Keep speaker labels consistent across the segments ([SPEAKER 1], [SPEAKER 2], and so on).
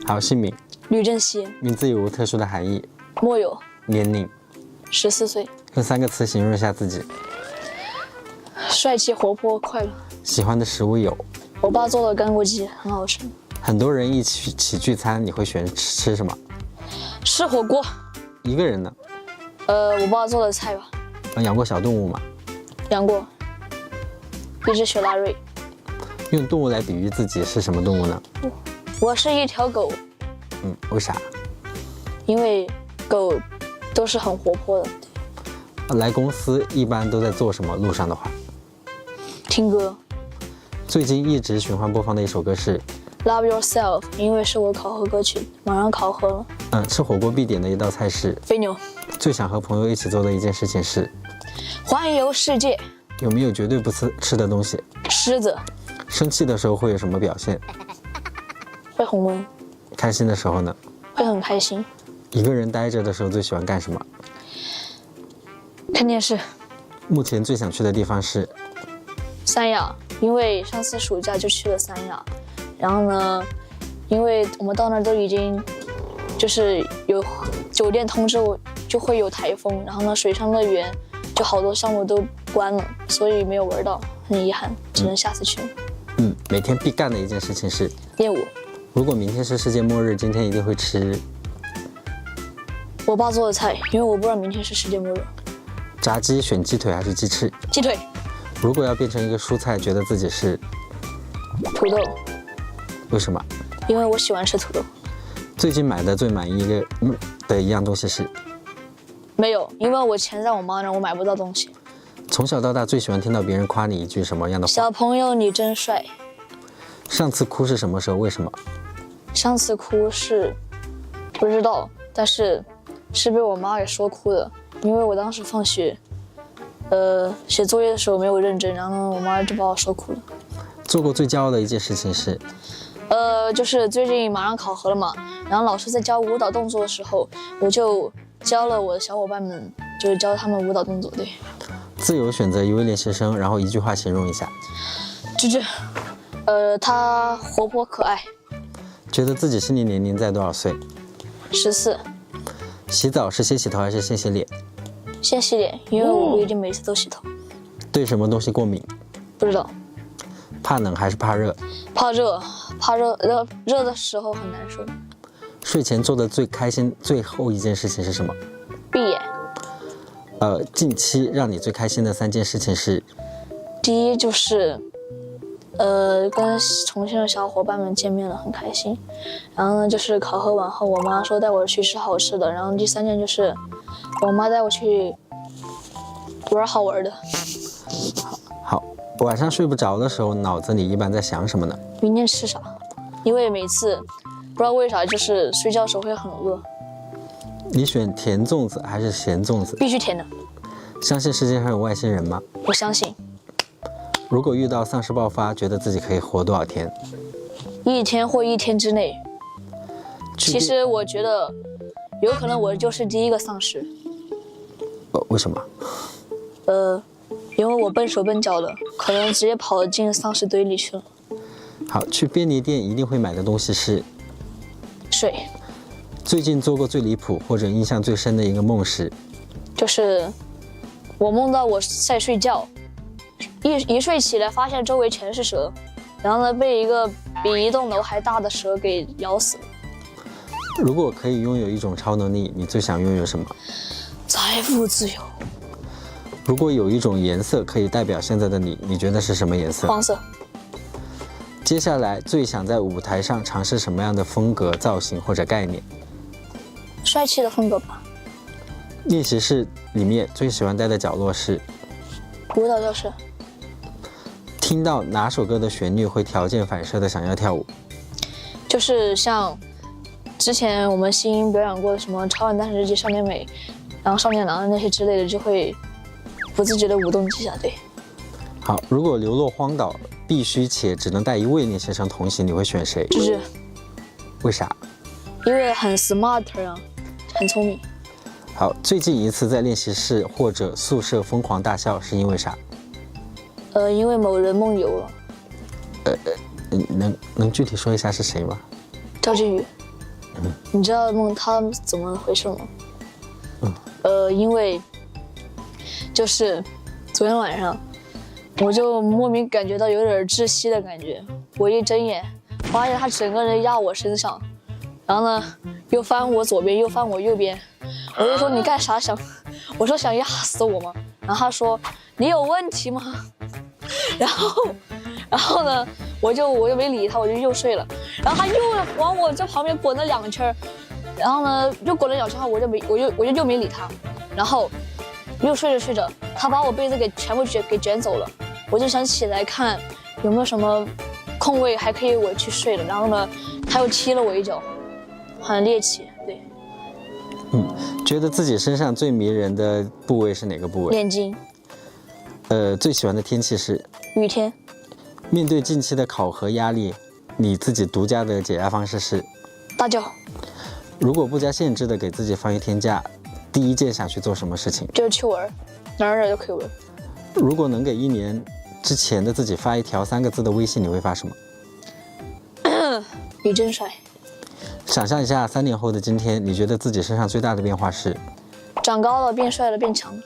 [SPEAKER 1] 好，姓名。
[SPEAKER 2] 吕正熙。
[SPEAKER 1] 名字有无特殊的含义？
[SPEAKER 2] 莫有。
[SPEAKER 1] 年龄
[SPEAKER 2] 14岁。
[SPEAKER 1] 用3个词形容一下自己。
[SPEAKER 2] 帅气、活泼、快乐。
[SPEAKER 1] 喜欢的食物有？
[SPEAKER 2] 我爸做的干锅鸡很好吃。
[SPEAKER 1] 很多人一起聚餐，你会选吃什么？
[SPEAKER 2] 吃火锅。
[SPEAKER 1] 一个人呢？
[SPEAKER 2] 我爸做的菜吧。
[SPEAKER 1] 养过小动物吗？
[SPEAKER 2] 养过。一只雪纳瑞。
[SPEAKER 1] 用动物来比喻自己是什么动物呢？
[SPEAKER 2] 我是一条狗。
[SPEAKER 1] 为啥？
[SPEAKER 2] 因为狗都是很活泼的。
[SPEAKER 1] 来公司一般都在做什么？路上的话，
[SPEAKER 2] 听歌。
[SPEAKER 1] 最近一直循环播放的一首歌是
[SPEAKER 2] Love Yourself， 因为是我考核歌曲，马上考核了。
[SPEAKER 1] 吃火锅必点的一道菜是
[SPEAKER 2] 肥牛。
[SPEAKER 1] 最想和朋友一起做的一件事情是
[SPEAKER 2] 环游世界。
[SPEAKER 1] 有没有绝对不吃的东西？
[SPEAKER 2] 狮子。
[SPEAKER 1] 生气的时候会有什么表现？
[SPEAKER 2] 会红温。
[SPEAKER 1] 开心的时候呢？
[SPEAKER 2] 会很开心。
[SPEAKER 1] 一个人待着的时候最喜欢干什么？
[SPEAKER 2] 看电视。
[SPEAKER 1] 目前最想去的地方是
[SPEAKER 2] 三亚，因为上次暑假就去了三亚，然后呢，因为我们到那儿都已经就是有酒店通知我就会有台风，然后呢，水上乐园就好多项目都关了，所以没有玩到，很遗憾，只能下次去。
[SPEAKER 1] 每天必干的一件事情是
[SPEAKER 2] 练舞。
[SPEAKER 1] 如果明天是世界末日，今天一定会吃
[SPEAKER 2] 我爸做的菜，因为我不知道明天是世界末日。
[SPEAKER 1] 炸鸡选鸡腿还是鸡翅？
[SPEAKER 2] 鸡腿。
[SPEAKER 1] 如果要变成一个蔬菜，觉得自己是
[SPEAKER 2] 土豆。
[SPEAKER 1] 为什么？
[SPEAKER 2] 因为我喜欢吃土豆。
[SPEAKER 1] 最近买的最满意的一样东西是？
[SPEAKER 2] 没有，因为我钱在我妈那，我买不到东西。
[SPEAKER 1] 从小到大最喜欢听到别人夸你一句什么样的话？
[SPEAKER 2] 小朋友你真帅。
[SPEAKER 1] 上次哭是什么时候？为什么？
[SPEAKER 2] 上次哭是不知道，但是被我妈给说哭的，因为我当时放学，写作业的时候没有认真，然后我妈就把我说哭了。
[SPEAKER 1] 做过最骄傲的一件事情是？
[SPEAKER 2] 就是最近马上考核了嘛，然后老师在教舞蹈动作的时候，我就教了我的小伙伴们，就是教他们舞蹈动作。对。
[SPEAKER 1] 自由选择一位练习生，然后一句话形容一下。
[SPEAKER 2] 芝芝，她活泼可爱。
[SPEAKER 1] 觉得自己心理年龄在多少岁
[SPEAKER 2] ？14。
[SPEAKER 1] 洗澡是先洗头还是先洗脸？
[SPEAKER 2] 先洗脸，因为我不一定每次都洗头。
[SPEAKER 1] 对什么东西过敏？
[SPEAKER 2] 不知道。
[SPEAKER 1] 怕冷还是怕热？
[SPEAKER 2] 怕热，热的时候很难受。
[SPEAKER 1] 睡前做的最开心最后一件事情是什么？
[SPEAKER 2] 闭眼。
[SPEAKER 1] 近期让你最开心的3件事情是？
[SPEAKER 2] 第一就是，跟重庆的小伙伴们见面了，很开心。然后呢，就是考核完后，我妈说带我去吃好吃的。然后第3件就是，我妈带我去玩好玩的。
[SPEAKER 1] 好，晚上睡不着的时候，脑子里一般在想什么呢？
[SPEAKER 2] 明天吃啥？因为每次不知道为啥，就是睡觉的时候会很饿。
[SPEAKER 1] 你选甜粽子还是咸粽子？
[SPEAKER 2] 必须甜的。
[SPEAKER 1] 相信世界上有外星人吗？
[SPEAKER 2] 我相信。
[SPEAKER 1] 如果遇到丧尸爆发，觉得自己可以活多少天
[SPEAKER 2] ？1天或1天之内。其实我觉得，有可能我就是第一个丧尸。
[SPEAKER 1] 为什么？
[SPEAKER 2] 因为我笨手笨脚的，可能直接跑进丧尸堆里去了。
[SPEAKER 1] 好，去便利店一定会买的东西是？
[SPEAKER 2] 水。
[SPEAKER 1] 最近做过最离谱或者印象最深的一个梦是？
[SPEAKER 2] 就是我梦到我在睡觉，一睡起来发现周围全是蛇，然后呢被一个比一栋楼还大的蛇给咬死了。
[SPEAKER 1] 如果可以拥有一种超能力，你最想拥有什么？
[SPEAKER 2] 财富自由。
[SPEAKER 1] 如果有一种颜色可以代表现在的你，你觉得是什么颜色？
[SPEAKER 2] 黄色。
[SPEAKER 1] 接下来最想在舞台上尝试什么样的风格、造型或者概念？
[SPEAKER 2] 帅气的风格吧。
[SPEAKER 1] 练习室里面最喜欢待的角落是？
[SPEAKER 2] 舞蹈教室。
[SPEAKER 1] 听到哪首歌的旋律会条件反射的想要跳舞？
[SPEAKER 2] 就是像之前我们新音表演过的什么《超人诞生日记》、少年美，然后少年郎那些之类的，就会不自觉的舞动几下。对。
[SPEAKER 1] 好，如果流落荒岛必须且只能带1位练习生同行，你会选谁？
[SPEAKER 2] 芝芝。
[SPEAKER 1] 为啥？
[SPEAKER 2] 因为很 smart 啊，很聪明。
[SPEAKER 1] 好，最近一次在练习室或者宿舍疯狂大笑是因为啥？
[SPEAKER 2] 因为某人梦游了。
[SPEAKER 1] 能具体说一下是谁吗？
[SPEAKER 2] 赵靖宇。你知道他怎么回事吗？因为就是昨天晚上，我就莫名感觉到有点窒息的感觉。我一睁眼，发现他整个人压我身上，然后呢又翻我左边，又翻我右边。我就说你干啥想？我说想压死我吗？然后他说你有问题吗？然后呢，我就没理他，我就又睡了。然后他又往我这旁边滚了2圈，然后呢又滚了2圈后，我就又没理他。然后又睡着睡着，他把我被子全部给卷走了。我就想起来看有没有什么空位还可以我去睡了。然后呢，他又踢了我一脚，很猎奇。对，
[SPEAKER 1] 觉得自己身上最迷人的部位是哪个部位？
[SPEAKER 2] 眼睛。
[SPEAKER 1] 最喜欢的天气是
[SPEAKER 2] 雨天。
[SPEAKER 1] 面对近期的考核压力，你自己独家的解压方式是
[SPEAKER 2] 大叫。
[SPEAKER 1] 如果不加限制的给自己放1天假，第一件想去做什么事情？
[SPEAKER 2] 就是去玩，哪儿都可以玩。
[SPEAKER 1] 如果能给1年之前的自己发一条3个字的微信，你会发什么？
[SPEAKER 2] 你真帅。
[SPEAKER 1] 想象一下3年后的今天，你觉得自己身上最大的变化是？
[SPEAKER 2] 长高了，变帅了，变强了。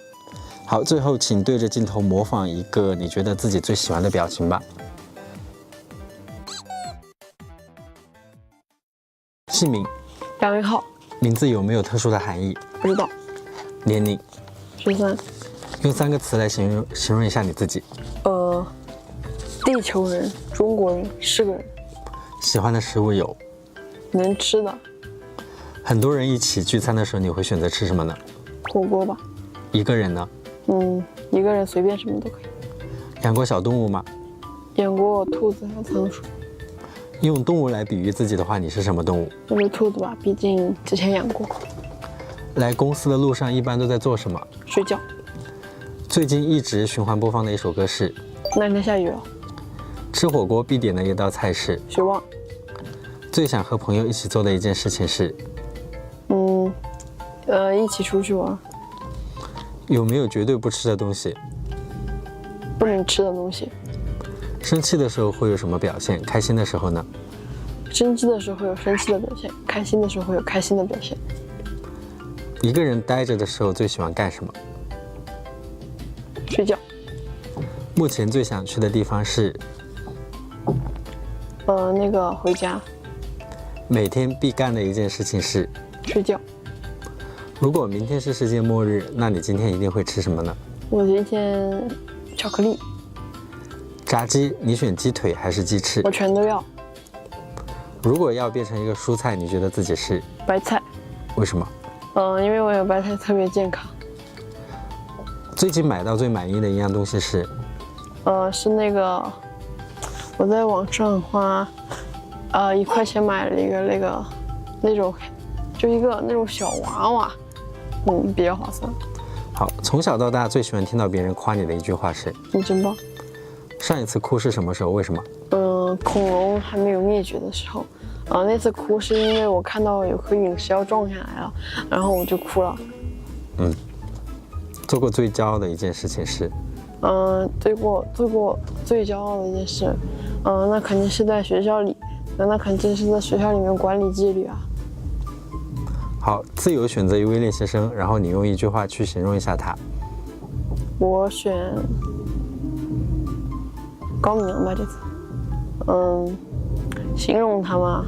[SPEAKER 1] 好，最后请对着镜头模仿一个你觉得自己最喜欢的表情吧。姓名？
[SPEAKER 3] 杨云浩。
[SPEAKER 1] 名字有没有特殊的含义？
[SPEAKER 3] 不知道。
[SPEAKER 1] 年龄
[SPEAKER 3] ？13。
[SPEAKER 1] 用3个词来形容一下你自己。
[SPEAKER 3] 地球人，中国人，是个人。
[SPEAKER 1] 喜欢的食物有？
[SPEAKER 3] 能吃的。
[SPEAKER 1] 很多人一起聚餐的时候，你会选择吃什么呢？
[SPEAKER 3] 火锅吧。
[SPEAKER 1] 一个人呢？
[SPEAKER 3] 一个人随便什么都可以。
[SPEAKER 1] 养过小动物吗？
[SPEAKER 3] 养过兔子和仓鼠。
[SPEAKER 1] 用动物来比喻自己的话，你是什么动物？
[SPEAKER 3] 就是兔子吧，毕竟之前养过。
[SPEAKER 1] 来公司的路上一般都在做什么？
[SPEAKER 3] 睡觉。
[SPEAKER 1] 最近一直循环播放的一首歌是？
[SPEAKER 3] 那天下雨了。
[SPEAKER 1] 吃火锅必点的一道菜是？
[SPEAKER 3] 血旺。
[SPEAKER 1] 最想和朋友一起做的一件事情是？
[SPEAKER 3] 一起出去玩。
[SPEAKER 1] 有没有绝对不吃的东西？
[SPEAKER 3] 不能吃的东西。
[SPEAKER 1] 生气的时候会有什么表现？开心的时候呢？
[SPEAKER 3] 生气的时候会有生气的表现，开心的时候会有开心的表现。
[SPEAKER 1] 一个人待着的时候最喜欢干什么？
[SPEAKER 3] 睡觉。
[SPEAKER 1] 目前最想去的地方是？
[SPEAKER 3] 回家。
[SPEAKER 1] 每天必干的一件事情是？
[SPEAKER 3] 睡觉。
[SPEAKER 1] 如果明天是世界末日，那你今天一定会吃什么呢？
[SPEAKER 3] 我今天巧克力。
[SPEAKER 1] 炸鸡，你选鸡腿还是鸡翅？
[SPEAKER 3] 我全都要。
[SPEAKER 1] 如果要变成一个蔬菜，你觉得自己是？
[SPEAKER 3] 白菜。
[SPEAKER 1] 为什么？
[SPEAKER 3] 因为我有白菜特别健康。
[SPEAKER 1] 最近买到最满意的一样东西是？
[SPEAKER 3] 是那个我在网上花1块钱买了一个那种，就一个那种小娃娃，比较划算。
[SPEAKER 1] 好，从小到大最喜欢听到别人夸你的一句话是？
[SPEAKER 3] 你真棒。
[SPEAKER 1] 上一次哭是什么时候？为什么？
[SPEAKER 3] 恐龙还没有灭绝的时候。那次哭是因为我看到有颗陨石要撞下来了，然后我就哭了。
[SPEAKER 1] 做过最骄傲的一件事情是？
[SPEAKER 3] 做过最骄傲的一件事，那肯定是在学校里，那肯定是在学校里面管理纪律啊。
[SPEAKER 1] 好，自由选择一位练习生，然后你用一句话去形容一下他。
[SPEAKER 3] 我选高明阳吧，这次。形容他嘛，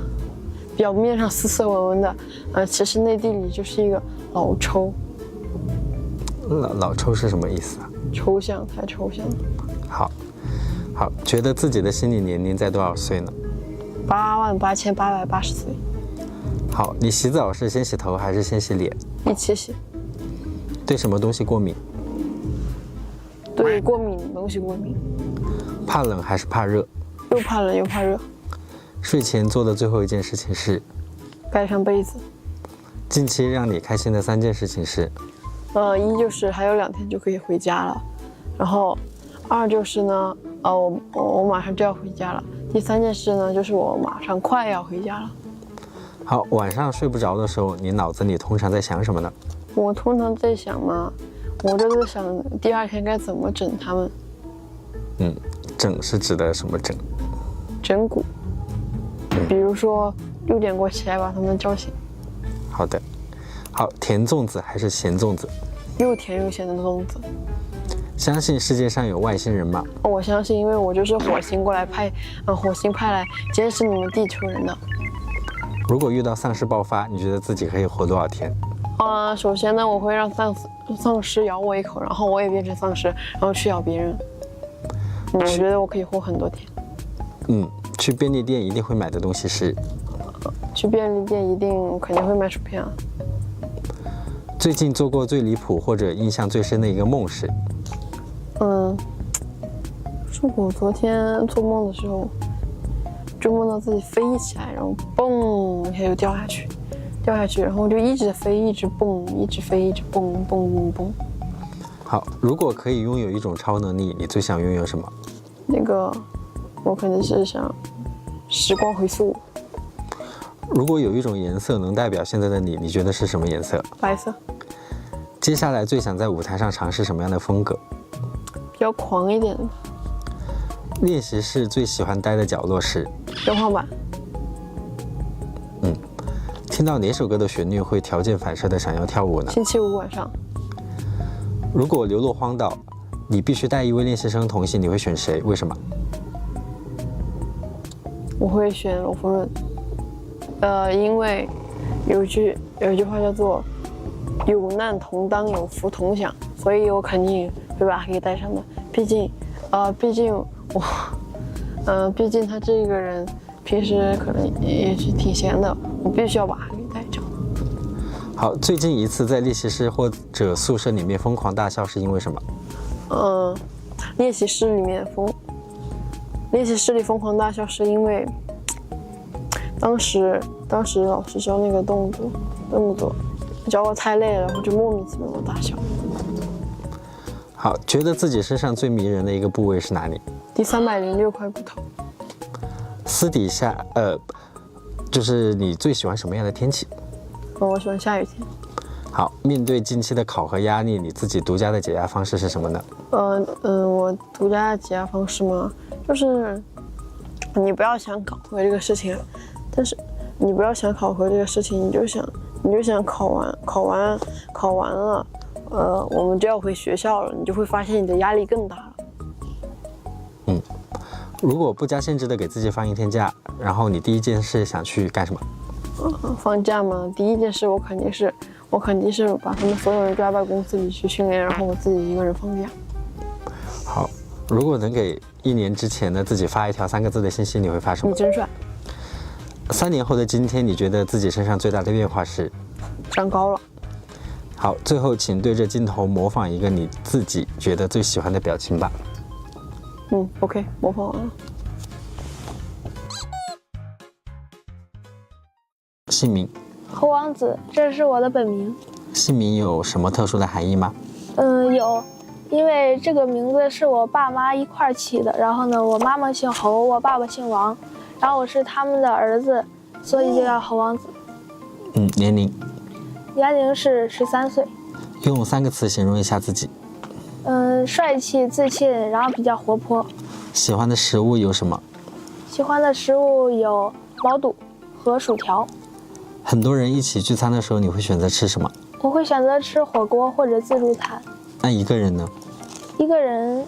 [SPEAKER 3] 表面上斯斯文文的，其实内地里就是一个老抽。
[SPEAKER 1] 老抽是什么意思啊？
[SPEAKER 3] 抽象，太抽象了。
[SPEAKER 1] 好，觉得自己的心理年龄在多少岁呢？88880岁。好，你洗澡是先洗头还是先洗脸？
[SPEAKER 3] 一起洗。
[SPEAKER 1] 对什么东西过敏？
[SPEAKER 3] 对过敏的东西过敏。
[SPEAKER 1] 怕冷还是怕热？
[SPEAKER 3] 又怕冷又怕热。
[SPEAKER 1] 睡前做的最后一件事情是？
[SPEAKER 3] 盖上被子。
[SPEAKER 1] 近期让你开心的3件事情是？
[SPEAKER 3] 一就是还有2天就可以回家了，然后2就是呢，我马上就要回家了。第3件事呢，就是我马上快要回家了。
[SPEAKER 1] 好，晚上睡不着的时候，你脑子里通常在想什么呢？
[SPEAKER 3] 我通常在想嘛，我就在想第2天该怎么整他们。
[SPEAKER 1] 整是指的什么整？
[SPEAKER 3] 整蛊。比如说6点过起来把他们叫醒。
[SPEAKER 1] 好的。好，甜粽子还是咸粽子？
[SPEAKER 3] 又甜又咸的粽子。
[SPEAKER 1] 相信世界上有外星人吗？
[SPEAKER 3] 我相信，因为我就是火星派来监视你们地球人的。
[SPEAKER 1] 如果遇到丧尸爆发，你觉得自己可以活多少天？
[SPEAKER 3] 首先呢，我会让丧尸咬我一口，然后我也变成丧尸，然后去咬别人。我觉得我可以活很多天。
[SPEAKER 1] 去便利店一定会买的东西是？
[SPEAKER 3] 去便利店肯定会买薯片啊。
[SPEAKER 1] 最近做过最离谱或者印象最深的一个梦是？
[SPEAKER 3] 是我昨天做梦的时候，就梦到自己飞起来，然后嘣一下就掉下去，然后就一直飞，一直蹦，一直飞，一直蹦蹦蹦蹦。
[SPEAKER 1] 好，如果可以拥有一种超能力，你最想拥有什么？
[SPEAKER 3] 我肯定是想时光回溯。
[SPEAKER 1] 如果有一种颜色能代表现在的你，你觉得是什么颜色？
[SPEAKER 3] 白色。
[SPEAKER 1] 接下来最想在舞台上尝试什么样的风格？
[SPEAKER 3] 比较狂一点的。
[SPEAKER 1] 练习室最喜欢待的角落是？
[SPEAKER 3] 天花板。
[SPEAKER 1] 听到哪首歌的旋律会条件反射的想要跳舞呢？
[SPEAKER 3] 星期五晚上。
[SPEAKER 1] 如果流落荒岛，你必须带一位练习生同行，你会选谁？为什么？
[SPEAKER 3] 我会选罗丰润。因为有一句话叫做“有难同当，有福同享”，所以我肯定会把他给带上的。毕竟他这个人平时可能也是挺闲的，我必须要把他给带上。
[SPEAKER 1] 好，最近一次在练习室或者宿舍里面疯狂大笑是因为什么？
[SPEAKER 3] 练习室里疯狂大笑是因为当时老师教那个动作教我太累了，然后就莫名其妙的大笑。
[SPEAKER 1] 好，觉得自己身上最迷人的一个部位是哪里？
[SPEAKER 3] 第306块骨头。
[SPEAKER 1] 私底下就是你最喜欢什么样的天气？
[SPEAKER 3] 我喜欢下雨天。
[SPEAKER 1] 好，面对近期的考核压力，你自己独家的解压方式是什么呢？
[SPEAKER 3] 我独家的解压方式嘛，就是你不要想考核这个事情，但是你不要想考核这个事情，你就想考完了，我们就要回学校了，你就会发现你的压力更大了。
[SPEAKER 1] 如果不加限制的给自己放1天假，然后你第一件事想去干什么？
[SPEAKER 3] 放假嘛，第一件事我肯定是把他们所有人抓到公司里去训练，然后我自己一个人放假。
[SPEAKER 1] 好，如果能给1年之前的自己发一条3个字的信息，你会发什么？
[SPEAKER 3] 你真帅。
[SPEAKER 1] 3年后的今天，你觉得自己身上最大的变化是？
[SPEAKER 3] 长高了。
[SPEAKER 1] 好，最后请对着镜头模仿一个你自己觉得最喜欢的表情吧。
[SPEAKER 3] OK， 模仿完了。
[SPEAKER 1] 姓名？
[SPEAKER 4] 侯王子，这是我的本名。
[SPEAKER 1] 姓名有什么特殊的含义吗？
[SPEAKER 4] 有，因为这个名字是我爸妈一块儿起的。然后呢，我妈妈姓侯，我爸爸姓王，然后我是他们的儿子，所以就叫侯王子。
[SPEAKER 1] 年龄？
[SPEAKER 4] 年龄是13岁。
[SPEAKER 1] 用3个词形容一下自己。
[SPEAKER 4] 帅气、自信，然后比较活泼。
[SPEAKER 1] 喜欢的食物有什么？
[SPEAKER 4] 喜欢的食物有毛肚和薯条。
[SPEAKER 1] 很多人一起聚餐的时候，你会选择吃什么？
[SPEAKER 4] 我会选择吃火锅或者自助餐。
[SPEAKER 1] 那一个人呢？
[SPEAKER 4] 一个人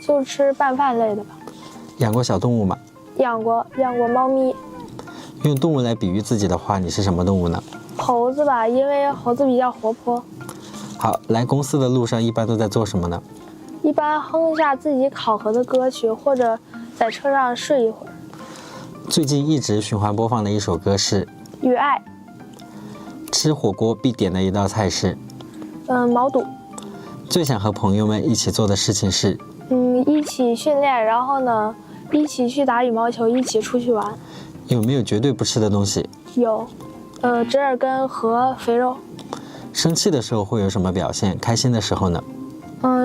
[SPEAKER 4] 就吃拌饭类的吧。
[SPEAKER 1] 养过小动物吗？
[SPEAKER 4] 养过猫咪。
[SPEAKER 1] 用动物来比喻自己的话，你是什么动物呢？
[SPEAKER 4] 猴子吧，因为猴子比较活泼。
[SPEAKER 1] 好，来公司的路上一般都在做什么呢？
[SPEAKER 4] 一般哼一下自己考核的歌曲，或者在车上睡一会儿。
[SPEAKER 1] 最近一直循环播放的一首歌是《
[SPEAKER 4] 与爱》。
[SPEAKER 1] 吃火锅必点的一道菜是？
[SPEAKER 4] 毛肚。
[SPEAKER 1] 最想和朋友们一起做的事情是？
[SPEAKER 4] 一起训练，然后呢，一起去打羽毛球，一起出去玩。
[SPEAKER 1] 有没有绝对不吃的东西？
[SPEAKER 4] 有，折耳根和肥肉。
[SPEAKER 1] 生气的时候会有什么表现？开心的时候呢？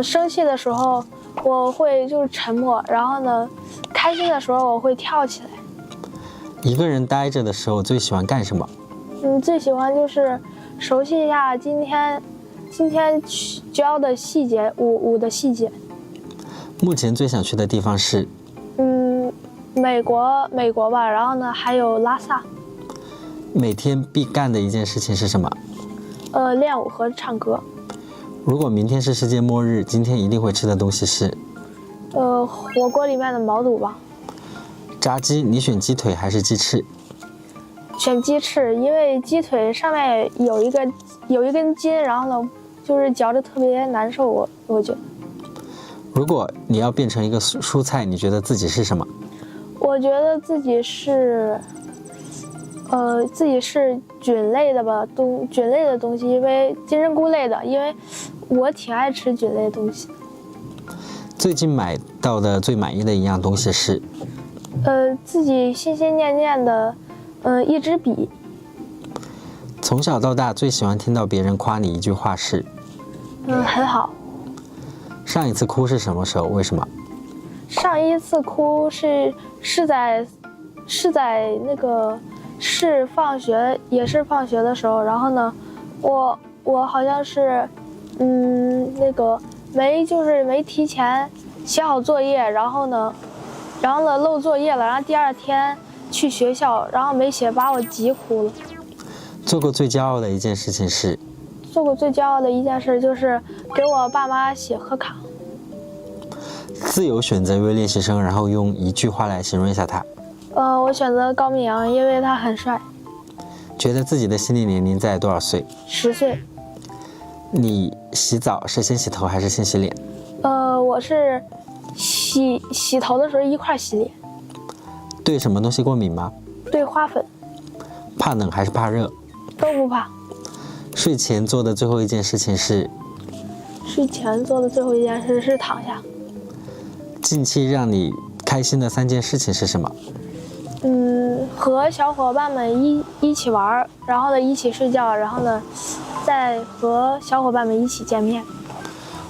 [SPEAKER 4] 生气的时候我会就是沉默，然后呢，开心的时候我会跳起来。
[SPEAKER 1] 一个人待着的时候最喜欢干什么？
[SPEAKER 4] 最喜欢就是熟悉一下今天教的细节，舞的细节。
[SPEAKER 1] 目前最想去的地方是？
[SPEAKER 4] 美国吧，然后呢还有拉萨。
[SPEAKER 1] 每天必干的一件事情是什么？
[SPEAKER 4] 练舞和唱歌。
[SPEAKER 1] 如果明天是世界末日，今天一定会吃的东西是？
[SPEAKER 4] 火锅里面的毛肚吧。
[SPEAKER 1] 炸鸡，你选鸡腿还是鸡翅？
[SPEAKER 4] 选鸡翅，因为鸡腿上面有一根筋，然后呢，就是嚼着特别难受，我觉得。
[SPEAKER 1] 如果你要变成一个蔬菜，你觉得自己是什么？
[SPEAKER 4] 我觉得自己是菌类的吧，菌类的东西，因为金针菇类的，因为我挺爱吃菌类的东西。
[SPEAKER 1] 最近买到的最满意的一样东西是？
[SPEAKER 4] 自己心心念念的，一支笔。
[SPEAKER 1] 从小到大最喜欢听到别人夸你一句话是？
[SPEAKER 4] 很好。
[SPEAKER 3] 上一次哭是什么时候？为什么？
[SPEAKER 4] 上一次哭是在那个放学的时候，然后呢，我好像是那个没提前写好作业，然后呢漏作业了，然后第二天去学校，然后没写，把我急哭了。
[SPEAKER 1] 做过最骄傲的一件事情是？
[SPEAKER 4] 做过最骄傲的一件事就是给我爸妈写贺卡。
[SPEAKER 1] 自由选择一位练习生，然后用一句话来形容一下他。
[SPEAKER 4] 我选择高明阳，因为他很帅。
[SPEAKER 1] 觉得自己的心理年龄在多少岁
[SPEAKER 4] ？10岁。
[SPEAKER 1] 你洗澡是先洗头还是先洗脸？
[SPEAKER 4] 我是洗头的时候一块洗脸。
[SPEAKER 1] 对什么东西过敏吗？
[SPEAKER 4] 对花粉。
[SPEAKER 1] 怕冷还是怕热？
[SPEAKER 4] 都不怕。
[SPEAKER 1] 睡前做的最后一件事情是？
[SPEAKER 4] 睡前做的最后一件事是躺下。
[SPEAKER 1] 近期让你开心的3件事情是什么？
[SPEAKER 4] 和小伙伴们一起玩，然后呢一起睡觉，然后呢再和小伙伴们一起见面。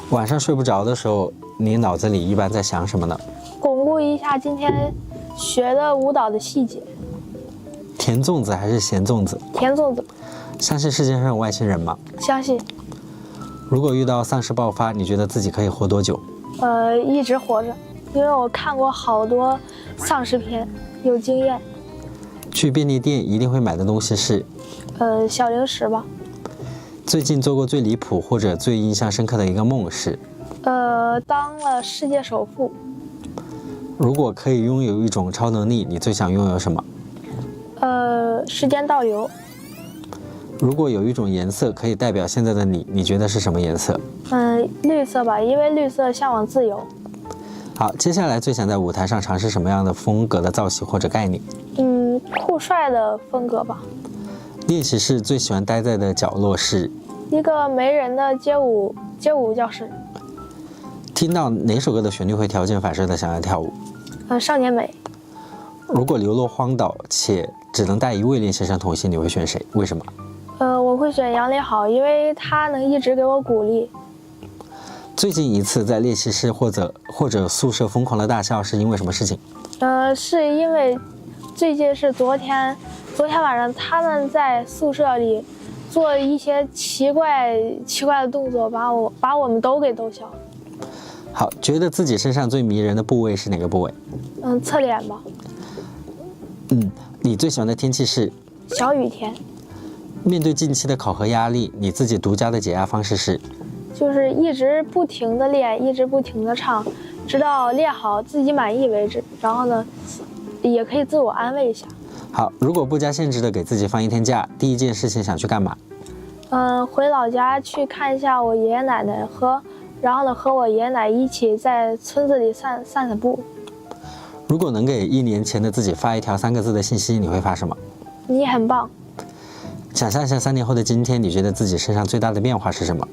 [SPEAKER 1] 晚上睡不着的时候，你脑子里一般在想什么呢？
[SPEAKER 4] 巩固一下今天学的舞蹈的细节。
[SPEAKER 1] 甜粽子还是咸粽子？
[SPEAKER 4] 甜粽子。
[SPEAKER 1] 相信世界上有外星人吗？
[SPEAKER 4] 相信。
[SPEAKER 1] 如果遇到丧尸爆发，你觉得自己可以活多久？
[SPEAKER 4] 一直活着，因为我看过好多丧尸片，有经验。
[SPEAKER 1] 去便利店一定会买的东西是？
[SPEAKER 4] 小零食吧。
[SPEAKER 1] 最近做过最离谱或者最印象深刻的一个梦是？
[SPEAKER 4] 当了世界首富。
[SPEAKER 1] 如果可以拥有一种超能力，你最想拥有什么？
[SPEAKER 4] 时间倒流。
[SPEAKER 1] 如果有一种颜色可以代表现在的你，你觉得是什么颜色？
[SPEAKER 4] 绿色吧，因为绿色向往自由。
[SPEAKER 1] 好，接下来最想在舞台上尝试什么样的风格的造型或者概念？
[SPEAKER 4] 酷帅的风格吧。
[SPEAKER 1] 练习室最喜欢待在的角落是？
[SPEAKER 4] 一个没人的街舞教室。
[SPEAKER 1] 听到哪首歌的旋律会条件反射的想要跳舞？
[SPEAKER 4] 少年美。
[SPEAKER 1] 如果流落荒岛且只能带一位练习生同行，你会选谁？为什么？
[SPEAKER 4] 我会选杨林好，因为他能一直给我鼓励。
[SPEAKER 3] 最近一次在练习室或者宿舍疯狂的大笑是因为什么事情？
[SPEAKER 4] 是因为最近是昨天晚上他们在宿舍里做一些奇怪的动作，把我们都给逗笑了。
[SPEAKER 3] 好，觉得自己身上最迷人的部位是哪个部位？
[SPEAKER 4] 侧脸吧。
[SPEAKER 3] 你最喜欢的天气是？
[SPEAKER 4] 小雨天。
[SPEAKER 3] 面对近期的考核压力，你自己独家的解压方式是？
[SPEAKER 4] 就是一直不停的练，一直不停的唱，直到练好自己满意为止。然后呢，也可以自我安慰一下。
[SPEAKER 3] 好，如果不加限制的给自己放1天假，第一件事情想去干嘛？
[SPEAKER 4] 回老家去看一下我爷爷奶奶然后呢和我爷爷奶奶一起在村子里散步。
[SPEAKER 3] 如果能给1年前的自己发一条3个字的信息，你会发什么？
[SPEAKER 4] 你很棒。
[SPEAKER 3] 想象一下3年后的今天，你觉得自己身上最大的变化是什么？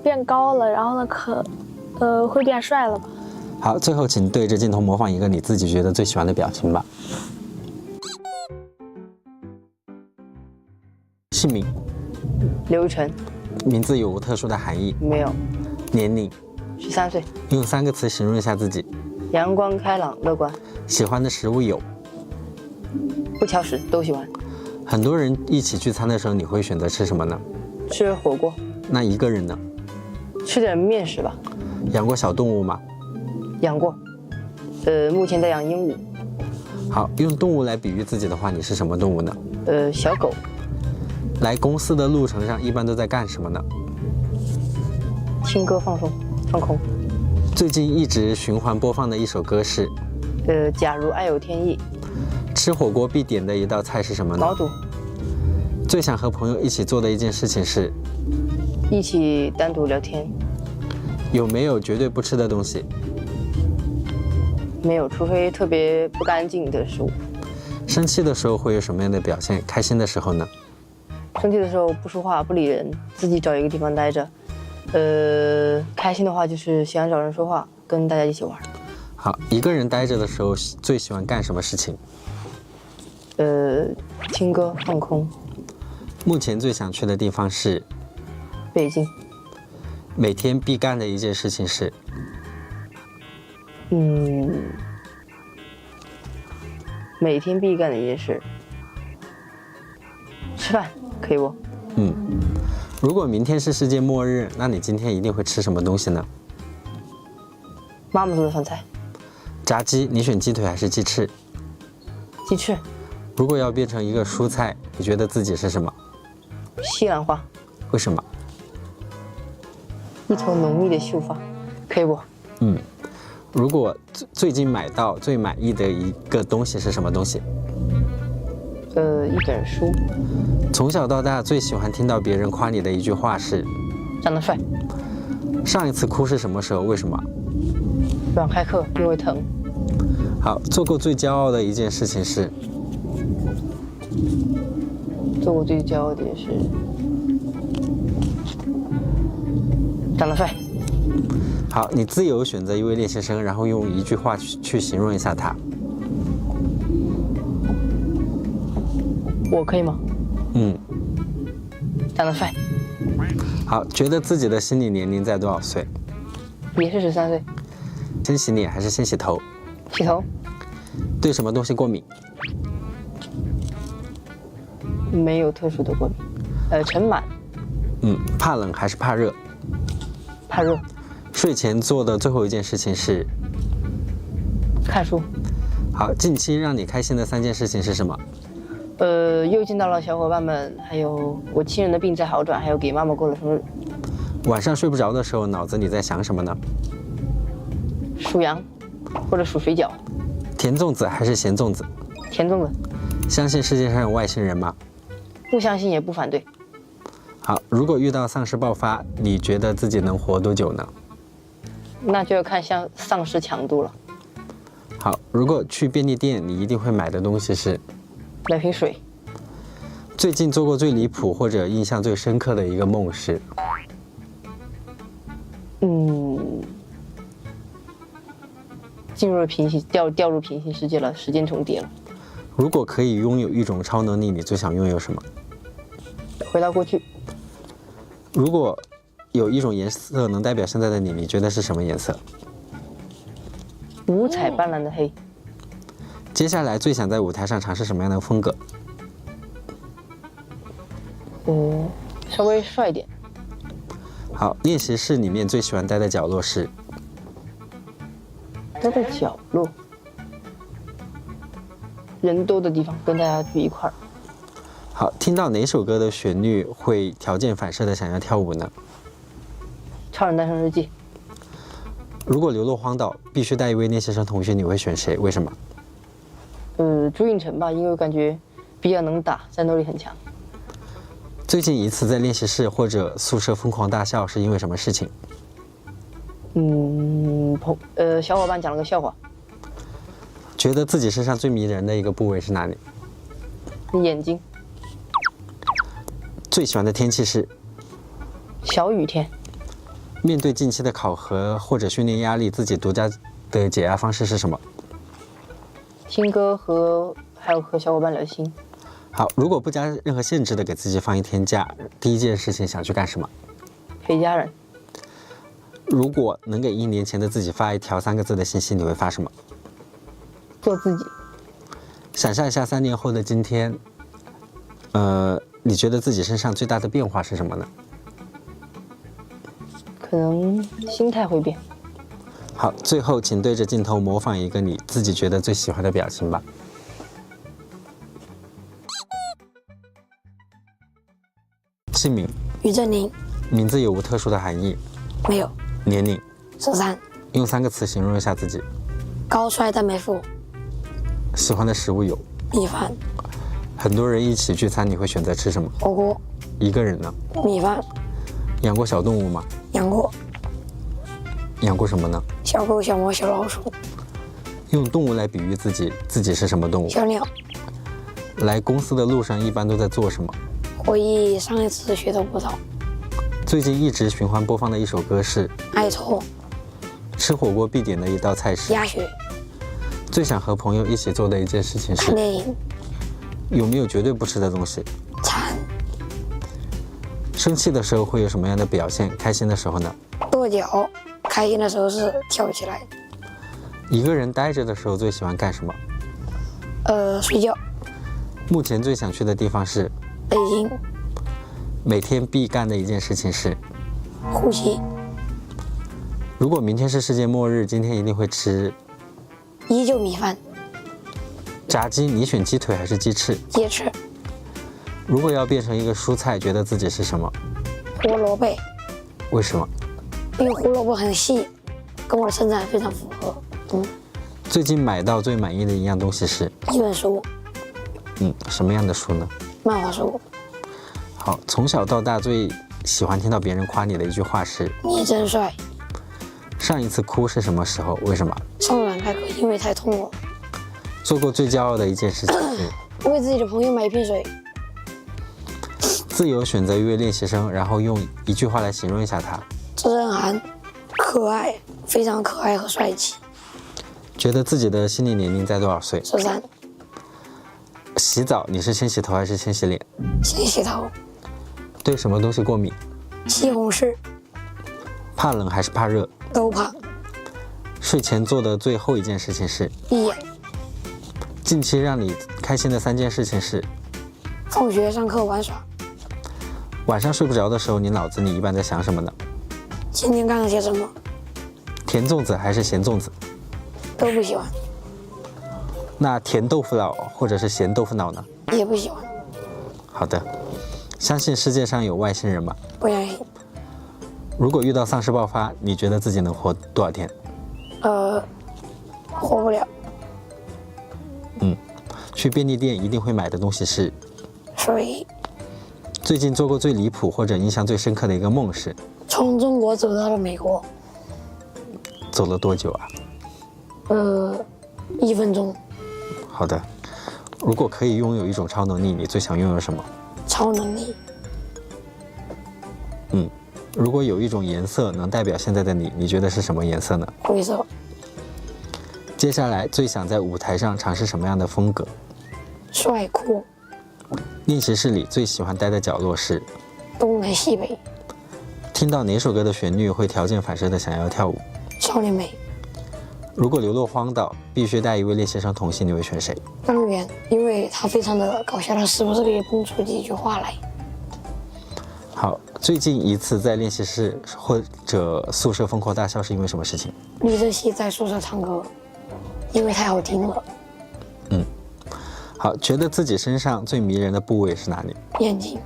[SPEAKER 4] 变高了，然后呢会变帅了吧。
[SPEAKER 3] 好，最后请对着镜头模仿一个你自己觉得最喜欢的表情吧。姓名？
[SPEAKER 5] 刘晨。
[SPEAKER 3] 名字有无特殊的含义？
[SPEAKER 5] 没有。
[SPEAKER 3] 年龄
[SPEAKER 5] ？13岁。
[SPEAKER 3] 用3个词形容一下自己。
[SPEAKER 5] 阳光、开朗、乐观。
[SPEAKER 3] 喜欢的食物有？
[SPEAKER 5] 不挑食，都喜欢。
[SPEAKER 3] 很多人一起聚餐的时候，你会选择吃什么呢？
[SPEAKER 5] 吃火锅。
[SPEAKER 3] 那一个人呢？
[SPEAKER 5] 吃点面食吧。
[SPEAKER 3] 养过小动物吗？
[SPEAKER 5] 养过。目前在养鹦鹉。
[SPEAKER 3] 好，用动物来比喻自己的话，你是什么动物呢？
[SPEAKER 5] 小狗。
[SPEAKER 1] 来公司的路程上一般都在干什么呢？
[SPEAKER 5] 听歌放松，放空。
[SPEAKER 1] 最近一直循环播放的一首歌是？
[SPEAKER 5] 假如爱有天意。
[SPEAKER 1] 吃火锅必点的一道菜是什么呢？
[SPEAKER 5] 毛肚。
[SPEAKER 1] 最想和朋友一起做的一件事情是？
[SPEAKER 5] 一起单独聊天。
[SPEAKER 1] 有没有绝对不吃的东西？
[SPEAKER 5] 没有，除非特别不干净的食物。
[SPEAKER 1] 生气的时候会有什么样的表现？开心的时候呢？
[SPEAKER 5] 生气的时候不说话不理人，自己找一个地方待着。开心的话就是喜欢找人说话，跟大家一起玩。
[SPEAKER 1] 好，一个人待着的时候最喜欢干什么事情？
[SPEAKER 5] 听歌放空。
[SPEAKER 1] 目前最想去的地方是？
[SPEAKER 5] 北京。
[SPEAKER 1] 每天必干的一件事情是？
[SPEAKER 5] 每天必干的一件事，吃饭可以不？
[SPEAKER 1] 如果明天是世界末日，那你今天一定会吃什么东西呢？
[SPEAKER 5] 妈妈做的饭菜。
[SPEAKER 1] 炸鸡，你选鸡腿还是鸡翅？
[SPEAKER 5] 鸡翅。
[SPEAKER 1] 如果要变成一个蔬菜，你觉得自己是什么？
[SPEAKER 5] 西兰花。
[SPEAKER 1] 为什么？
[SPEAKER 5] 一头浓密的秀发，可以不？
[SPEAKER 1] 如果最近买到最满意的一个东西是什么东西？
[SPEAKER 5] 一本书。
[SPEAKER 1] 从小到大最喜欢听到别人夸你的一句话是？
[SPEAKER 5] 长得帅。
[SPEAKER 1] 上一次哭是什么时候？为什么？
[SPEAKER 5] 不想开课，因为疼。
[SPEAKER 1] 好，做过最骄傲的一件事情是？
[SPEAKER 5] 做过最骄傲的事，长得帅。
[SPEAKER 1] 好，你自由选择一位练习生，然后用一句话去形容一下他。
[SPEAKER 5] 我可以吗？长得帅。
[SPEAKER 1] 好，觉得自己的心理年龄在多少岁？
[SPEAKER 5] 也是13岁。
[SPEAKER 1] 先洗脸还是先洗头？
[SPEAKER 5] 洗头。
[SPEAKER 1] 对什么东西过敏？
[SPEAKER 5] 没有特殊的过敏。尘螨。
[SPEAKER 1] 怕冷还是怕热？
[SPEAKER 5] 怕热。
[SPEAKER 1] 睡前做的最后一件事情是？
[SPEAKER 5] 看书。
[SPEAKER 1] 好，近期让你开心的3件事情是什么？
[SPEAKER 5] 又见到了小伙伴们，还有我亲人的病在好转，还有给妈妈过了生日。
[SPEAKER 1] 晚上睡不着的时候，脑子里在想什么呢？
[SPEAKER 5] 数羊，或者数水饺。
[SPEAKER 1] 甜粽子还是咸粽子？
[SPEAKER 5] 甜粽子。
[SPEAKER 1] 相信世界上有外星人吗？
[SPEAKER 5] 不相信也不反对。
[SPEAKER 1] 好，如果遇到丧尸爆发，你觉得自己能活多久呢？
[SPEAKER 5] 那就要看丧尸强度了。
[SPEAKER 1] 好，如果去便利店，你一定会买的东西是？
[SPEAKER 5] 买瓶水。
[SPEAKER 1] 最近做过最离谱或者印象最深刻的一个梦是？
[SPEAKER 5] 进入了掉入平行世界了，时间重叠了。
[SPEAKER 1] 如果可以拥有一种超能力，你最想拥有什么？
[SPEAKER 5] 回到过去。
[SPEAKER 1] 如果有一种颜色能代表现在的你，你觉得是什么颜色？
[SPEAKER 5] 五彩斑斓的黑。
[SPEAKER 1] 接下来最想在舞台上尝试什么样的风格？
[SPEAKER 5] 稍微帅一点。
[SPEAKER 1] 好，练习室里面最喜欢待的角落是？
[SPEAKER 5] 待在角落，人多的地方，跟大家聚一块儿。
[SPEAKER 1] 好，听到哪首歌的旋律会条件反射的想要跳舞呢？
[SPEAKER 5] 超人诞生日记。
[SPEAKER 1] 如果流落荒岛，必须带一位练习生同学，你会选谁？为什么？
[SPEAKER 5] 朱允成吧，因为我感觉比较能打，战斗力很强。
[SPEAKER 1] 最近一次在练习室或者宿舍疯狂大笑是因为什么事情？
[SPEAKER 5] 小伙伴讲了个笑话。
[SPEAKER 1] 觉得自己身上最迷人的一个部位是哪里？
[SPEAKER 5] 眼睛。
[SPEAKER 1] 最喜欢的天气是？
[SPEAKER 5] 小雨天。
[SPEAKER 1] 面对近期的考核或者训练压力，自己独家的解压方式是什么？
[SPEAKER 5] 听歌还有和小伙伴聊心。
[SPEAKER 1] 好，如果不加任何限制的给自己放一天假，第一件事情想去干什么？
[SPEAKER 5] 陪家人。
[SPEAKER 1] 如果能给1年前的自己发一条3个字的信息，你会发什么？
[SPEAKER 5] 做自己。
[SPEAKER 1] 想象一下3年后的今天，你觉得自己身上最大的变化是什么呢？
[SPEAKER 5] 可能心态会变。
[SPEAKER 1] 好，最后请对着镜头模仿一个你自己觉得最喜欢的表情吧。姓名，
[SPEAKER 6] 于振宁，
[SPEAKER 1] 名字有无特殊的含义？
[SPEAKER 6] 没有。
[SPEAKER 1] 年龄，
[SPEAKER 6] 13，
[SPEAKER 1] 用3个词形容一下自己。
[SPEAKER 6] 高帅但没富，
[SPEAKER 1] 喜欢的食物有，
[SPEAKER 6] 米饭，
[SPEAKER 1] 很多人一起聚餐，你会选择吃什么？
[SPEAKER 6] 火锅，
[SPEAKER 1] 一个人呢？
[SPEAKER 6] 米饭，
[SPEAKER 1] 养过小动物吗？
[SPEAKER 6] 养过，
[SPEAKER 1] 养过什么呢？
[SPEAKER 6] 小狗、小猫、小老鼠，
[SPEAKER 1] 用动物来比喻自己，自己是什么动物？
[SPEAKER 6] 小鸟。
[SPEAKER 1] 来公司的路上一般都在做什么？
[SPEAKER 6] 回忆上一次学的舞蹈，
[SPEAKER 1] 最近一直循环播放的一首歌是？
[SPEAKER 6] 爱错，
[SPEAKER 1] 吃火锅必点的一道菜是？
[SPEAKER 6] 鸭血，
[SPEAKER 1] 最想和朋友一起做的一件事情是？
[SPEAKER 6] 看电影，
[SPEAKER 1] 有没有绝对不吃的东西？
[SPEAKER 6] 馋，
[SPEAKER 1] 生气的时候会有什么样的表现？开心的时候呢？
[SPEAKER 6] 跺脚，开心的时候是跳起来。
[SPEAKER 1] 一个人待着的时候最喜欢干什么？
[SPEAKER 6] 睡觉。
[SPEAKER 1] 目前最想去的地方是？
[SPEAKER 6] 北京。
[SPEAKER 1] 每天必干的一件事情是？
[SPEAKER 6] 呼吸。
[SPEAKER 1] 如果明天是世界末日，今天一定会吃？
[SPEAKER 6] 依旧米饭。
[SPEAKER 1] 炸鸡，你选鸡腿还是鸡翅？
[SPEAKER 6] 鸡翅。
[SPEAKER 1] 如果要变成一个蔬菜，觉得自己是什么？
[SPEAKER 6] 胡萝卜。
[SPEAKER 1] 为什么？
[SPEAKER 6] 因为胡萝卜很细，跟我的身材非常符合。
[SPEAKER 1] 最近买到最满意的一样东西是？
[SPEAKER 6] 一本书。
[SPEAKER 1] 什么样的书呢？
[SPEAKER 6] 漫画书。
[SPEAKER 1] 好，从小到大最喜欢听到别人夸你的一句话是？
[SPEAKER 6] 你真帅。
[SPEAKER 1] 上一次哭是什么时候？为什么？
[SPEAKER 6] 上软开口，因为太痛了。
[SPEAKER 1] 做过最骄傲的一件事情是？
[SPEAKER 6] 为自己的朋友买一瓶水。
[SPEAKER 1] 自由选择一位练习生，然后用一句话来形容一下他。
[SPEAKER 6] 郑振涵，可爱，非常可爱和帅气。
[SPEAKER 1] 觉得自己的心理年龄在多少岁
[SPEAKER 6] ？13。
[SPEAKER 1] 洗澡，你是先洗头还是先洗脸？
[SPEAKER 6] 先洗头。
[SPEAKER 1] 对什么东西过敏？
[SPEAKER 6] 西红柿。
[SPEAKER 1] 怕冷还是怕热？
[SPEAKER 6] 都怕。
[SPEAKER 1] 睡前做的最后一件事情是？
[SPEAKER 6] 闭眼。
[SPEAKER 1] 近期让你开心的3件事情是？
[SPEAKER 6] 放学、上课、玩耍。
[SPEAKER 1] 晚上睡不着的时候，你脑子里一般在想什么呢？
[SPEAKER 6] 今天干了些什么？
[SPEAKER 1] 甜粽子还是咸粽子？
[SPEAKER 6] 都不喜欢。
[SPEAKER 1] 那甜豆腐脑或者是咸豆腐脑呢？
[SPEAKER 6] 也不喜欢。
[SPEAKER 1] 好的。相信世界上有外星人吗？
[SPEAKER 6] 不相信。
[SPEAKER 1] 如果遇到丧尸爆发，你觉得自己能活多少天？
[SPEAKER 6] 活不了。
[SPEAKER 1] 去便利店一定会买的东西是？
[SPEAKER 6] 水。
[SPEAKER 1] 最近做过最离谱或者印象最深刻的一个梦是？
[SPEAKER 6] 从中国走到了美国。
[SPEAKER 1] 走了多久啊
[SPEAKER 6] ？1分钟。
[SPEAKER 1] 好的。如果可以拥有一种超能力，你最想拥有什么？
[SPEAKER 6] 超能力。
[SPEAKER 1] 如果有一种颜色能代表现在的你，你觉得是什么颜色呢？
[SPEAKER 6] 灰色。
[SPEAKER 1] 接下来最想在舞台上尝试什么样的风格？
[SPEAKER 6] 帅酷。
[SPEAKER 1] 练习室里最喜欢待的角落是？
[SPEAKER 6] 东南西北。
[SPEAKER 1] 听到哪首歌的旋律会条件反射的想要跳舞？
[SPEAKER 6] 少年美。
[SPEAKER 1] 如果流落荒岛，必须带一位练习生同行，你会选谁？
[SPEAKER 6] 张元，因为他非常的搞笑，他时不时可以蹦出几句话来。
[SPEAKER 1] 好，最近一次在练习室或者宿舍疯狂大笑是因为什么事情？
[SPEAKER 6] 吕正熙在宿舍唱歌，因为太好听了。
[SPEAKER 1] 好，觉得自己身上最迷人的部位是哪里？
[SPEAKER 6] 眼睛。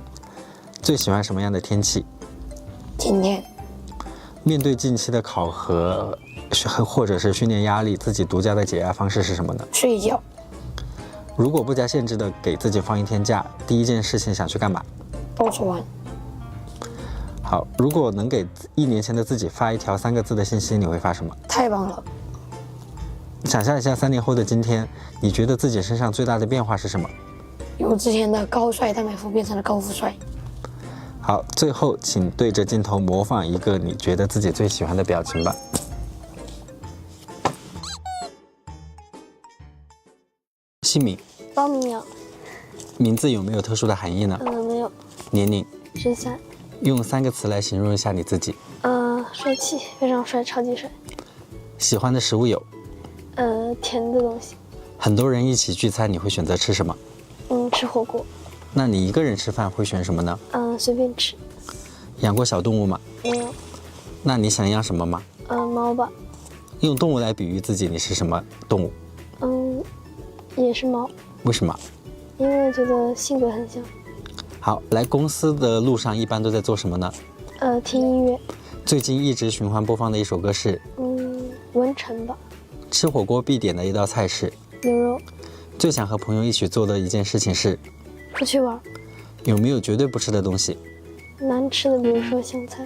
[SPEAKER 1] 最喜欢什么样的天气？
[SPEAKER 6] 今天。
[SPEAKER 1] 面对近期的考核或者是训练压力，自己独家的解压方式是什么呢？
[SPEAKER 6] 睡觉。
[SPEAKER 1] 如果不加限制的给自己放1天假，第一件事情想去干嘛？
[SPEAKER 6] 到处玩。
[SPEAKER 1] 好，如果能给1年前的自己发一条3个字的信息，你会发什么？
[SPEAKER 6] 太棒了。
[SPEAKER 1] 想象一下3年后的今天，你觉得自己身上最大的变化是什么？
[SPEAKER 6] 由之前的高帅但美肤变成了高富帅。
[SPEAKER 1] 好，最后请对着镜头模仿一个你觉得自己最喜欢的表情吧。姓名？
[SPEAKER 4] 高明阳。
[SPEAKER 1] 名字有没有特殊的含义呢？
[SPEAKER 4] 没有。
[SPEAKER 1] 年龄
[SPEAKER 4] ？13。
[SPEAKER 1] 用3个词来形容一下你自己。
[SPEAKER 4] 帅气，非常帅，超级帅。
[SPEAKER 1] 喜欢的食物有？
[SPEAKER 4] 甜的东西。
[SPEAKER 1] 很多人一起聚餐，你会选择吃什么？
[SPEAKER 4] 吃火锅。
[SPEAKER 1] 那你一个人吃饭会选什么呢？
[SPEAKER 4] 随便吃。
[SPEAKER 1] 养过小动物吗？
[SPEAKER 4] 没有。
[SPEAKER 1] 那你想养什么吗？
[SPEAKER 4] 猫吧。
[SPEAKER 1] 用动物来比喻自己，你是什么动物？
[SPEAKER 4] 也是猫。
[SPEAKER 1] 为什么？
[SPEAKER 4] 因为我觉得性格很像。
[SPEAKER 1] 好，来公司的路上一般都在做什么呢？
[SPEAKER 4] 听音乐。
[SPEAKER 1] 最近一直循环播放的一首歌是？
[SPEAKER 4] 文成吧。
[SPEAKER 1] 吃火锅必点的一道菜是？
[SPEAKER 4] 牛肉。
[SPEAKER 1] 最想和朋友一起做的一件事情是？
[SPEAKER 4] 出去玩。
[SPEAKER 1] 有没有绝对不吃的东西？
[SPEAKER 4] 难吃的，比如说香菜。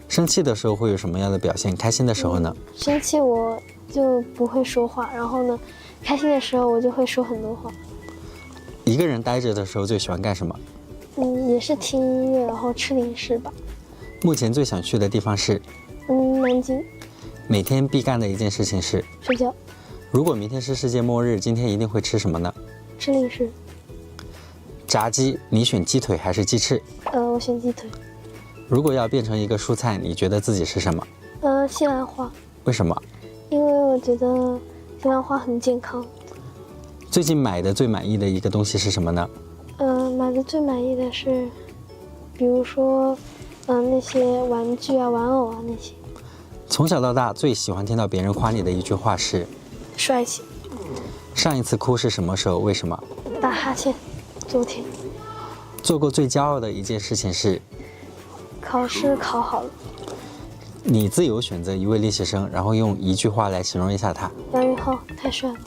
[SPEAKER 1] 生气的时候会有什么样的表现？开心的时候呢？
[SPEAKER 4] 生气我就不会说话，然后呢，开心的时候我就会说很多话。
[SPEAKER 1] 一个人待着的时候最喜欢干什么？
[SPEAKER 4] 也是听音乐，然后吃零食吧。
[SPEAKER 1] 目前最想去的地方是？
[SPEAKER 4] 南京。
[SPEAKER 1] 每天必干的一件事情是？
[SPEAKER 4] 睡觉。
[SPEAKER 1] 如果明天是世界末日，今天一定会吃什么呢？
[SPEAKER 4] 吃零食。
[SPEAKER 1] 炸鸡，你选鸡腿还是鸡翅？
[SPEAKER 4] 我选鸡腿。
[SPEAKER 1] 如果要变成一个蔬菜，你觉得自己是什么？
[SPEAKER 4] 西兰花。
[SPEAKER 1] 为什么？
[SPEAKER 4] 因为我觉得西兰花很健康。
[SPEAKER 1] 最近买的最满意的一个东西是什么呢？
[SPEAKER 4] 买的最满意的是，比如说，那些玩具啊、玩偶啊那些。
[SPEAKER 1] 从小到大最喜欢听到别人夸你的一句话是？
[SPEAKER 4] 帅气。
[SPEAKER 1] 上一次哭是什么时候？为什么？
[SPEAKER 4] 打哈欠。昨天。
[SPEAKER 1] 做过最骄傲的一件事情是？
[SPEAKER 4] 考试考好了。
[SPEAKER 1] 你自由选择一位练习生，然后用一句话来形容一下他。
[SPEAKER 4] 杨宇浩，太帅了。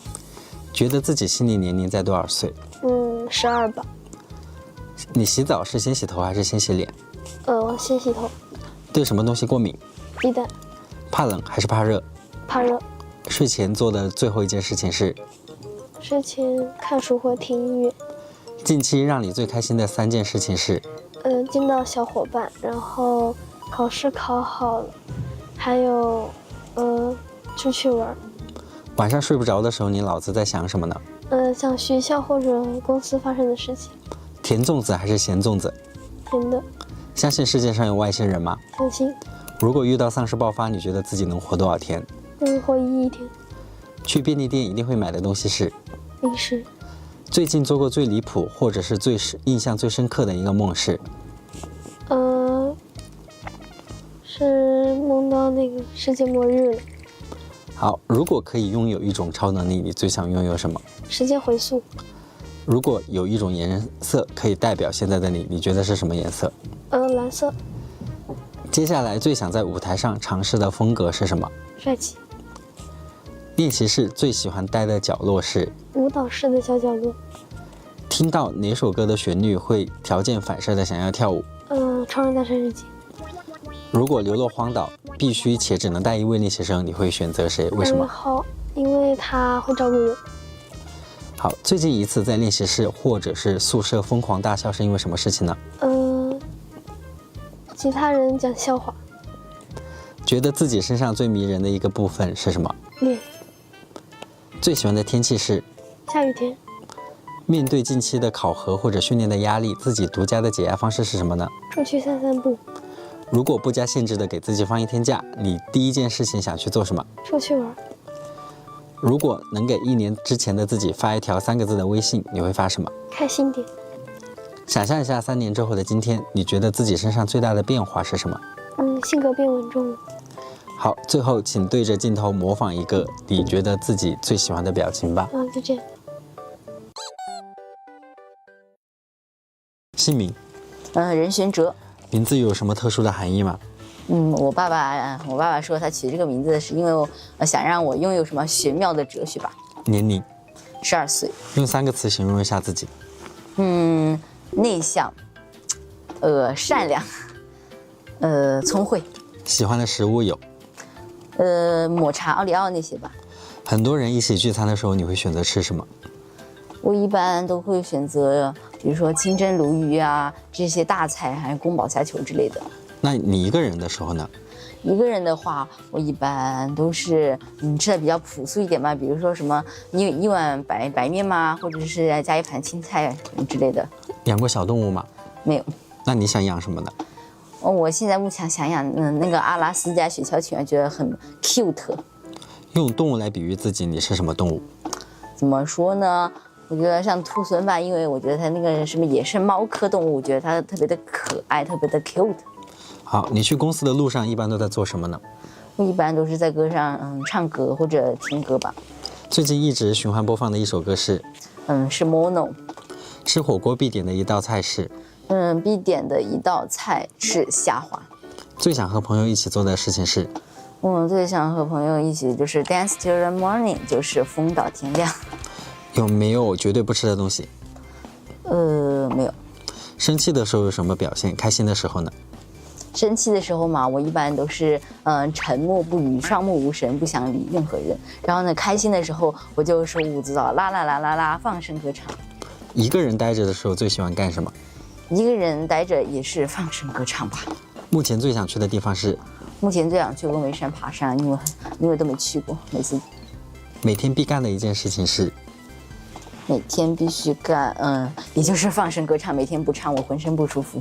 [SPEAKER 1] 觉得自己心理年龄在多少岁
[SPEAKER 4] ？12吧。
[SPEAKER 1] 你洗澡是先洗头还是先洗脸？
[SPEAKER 4] 我先洗头。
[SPEAKER 1] 对什么东西过敏？
[SPEAKER 4] 鸡蛋。
[SPEAKER 1] 怕冷还是怕热？
[SPEAKER 4] 怕热。
[SPEAKER 1] 睡前做的最后一件事情是？
[SPEAKER 4] 睡前看书或听音乐。
[SPEAKER 1] 近期让你最开心的3件事情是？
[SPEAKER 4] 见到小伙伴，然后考试考好了，还有出去玩。
[SPEAKER 1] 晚上睡不着的时候，你脑子在想什么呢？
[SPEAKER 4] 想学校或者公司发生的事情。
[SPEAKER 1] 甜粽子还是咸粽子？
[SPEAKER 4] 甜的。
[SPEAKER 1] 相信世界上有外星人吗？
[SPEAKER 4] 相信。
[SPEAKER 1] 如果遇到丧尸爆发，你觉得自己能活多少天？
[SPEAKER 4] 活1亿天。
[SPEAKER 1] 去便利店一定会买的东西是？
[SPEAKER 4] 零食。
[SPEAKER 1] 最近做过最离谱或者是印象最深刻的一个梦是？
[SPEAKER 4] 是梦到那个世界末日了。
[SPEAKER 1] 好，如果可以拥有一种超能力，你最想拥有什么？
[SPEAKER 4] 时间回溯。
[SPEAKER 1] 如果有一种颜色可以代表现在的你，你觉得是什么颜色？
[SPEAKER 4] 蓝色。
[SPEAKER 1] 接下来最想在舞台上尝试的风格是什么？
[SPEAKER 4] 帅气。
[SPEAKER 1] 练习室最喜欢待的角落是？
[SPEAKER 4] 舞蹈室的小角落。
[SPEAKER 1] 听到哪首歌的旋律会条件反射的想要跳舞？
[SPEAKER 4] 超人大战日记。
[SPEAKER 1] 如果流落荒岛，必须且只能带一位练习生，你会选择谁？为什么？
[SPEAKER 4] 好，因为他会照顾我。
[SPEAKER 1] 好，最近一次在练习室或者是宿舍疯狂大笑是因为什么事情呢？
[SPEAKER 4] 其他人讲笑话。
[SPEAKER 1] 觉得自己身上最迷人的一个部分是什么？
[SPEAKER 4] 脸。
[SPEAKER 1] 最喜欢的天气是？
[SPEAKER 4] 下雨天。
[SPEAKER 1] 面对近期的考核或者训练的压力，自己独家的解压方式是什么呢？
[SPEAKER 4] 出去散散步。
[SPEAKER 1] 如果不加限制的给自己放1天假，你第一件事情想去做什么？
[SPEAKER 4] 出去玩。
[SPEAKER 1] 如果能给1年之前的自己发一条3个字的微信，你会发什么？
[SPEAKER 4] 开心点。
[SPEAKER 1] 想象一下3年之后的今天，你觉得自己身上最大的变化是什么？
[SPEAKER 4] 性格变稳重了。
[SPEAKER 1] 好，最后请对着镜头模仿一个你觉得自己最喜欢的表情吧。
[SPEAKER 4] 就这样。
[SPEAKER 1] 姓名？
[SPEAKER 7] 任玄哲。
[SPEAKER 1] 名字有什么特殊的含义吗？
[SPEAKER 7] 我爸爸说他取这个名字是因为我想让我拥有什么玄妙的哲学吧。
[SPEAKER 1] 年龄
[SPEAKER 7] ？12岁。
[SPEAKER 1] 用3个词形容一下自己。
[SPEAKER 7] 内向，善良，聪慧。
[SPEAKER 1] 喜欢的食物有？
[SPEAKER 7] 抹茶、奥利奥那些吧。
[SPEAKER 1] 很多人一起聚餐的时候，你会选择吃什么？
[SPEAKER 7] 我一般都会选择，比如说清蒸鲈鱼啊，这些大菜，还有宫保虾球之类的。
[SPEAKER 1] 那你一个人的时候呢？
[SPEAKER 7] 一个人的话，我一般都是吃的比较朴素一点嘛，比如说什么一碗白面嘛，或者是加一盘青菜之类的。
[SPEAKER 1] 养过小动物吗？
[SPEAKER 7] 没有。
[SPEAKER 1] 那你想养什么呢？
[SPEAKER 7] 我现在目前想养那个阿拉斯加雪橇犬，觉得很 cute。
[SPEAKER 1] 用动物来比喻自己，你是什么动物？
[SPEAKER 7] 怎么说呢？我觉得像兔狲吧，因为我觉得它那个什么野生猫科动物，我觉得它特别的可爱，特别的 cute。
[SPEAKER 1] 好，你去公司的路上一般都在做什么呢？
[SPEAKER 7] 我一般都是在歌上唱歌或者听歌吧。
[SPEAKER 1] 最近一直循环播放的一首歌是？
[SPEAKER 7] 是 Mono。
[SPEAKER 1] 吃火锅必点的一道菜是？
[SPEAKER 7] 必点的一道菜是虾滑。
[SPEAKER 1] 最想和朋友一起做的事情是？
[SPEAKER 7] 我最想和朋友一起就是 dance till the morning， 就是疯到天亮。
[SPEAKER 1] 有没有绝对不吃的东西？
[SPEAKER 7] 没有。
[SPEAKER 1] 生气的时候有什么表现？开心的时候呢？
[SPEAKER 7] 生气的时候嘛，我一般都是沉默不语，双目无神，不想理任何人。然后呢，开心的时候我就手舞足蹈，啦啦啦啦啦，放声歌唱。
[SPEAKER 1] 一个人待着的时候最喜欢干什么？
[SPEAKER 7] 一个人待着也是放声歌唱吧。
[SPEAKER 1] 目前最想去的地方是？
[SPEAKER 7] 目前最想去峨眉山爬山，因为都没去过，每次。
[SPEAKER 1] 每天必干的一件事情是？
[SPEAKER 7] 每天必须干，也就是放声歌唱。每天不唱，我浑身不舒服。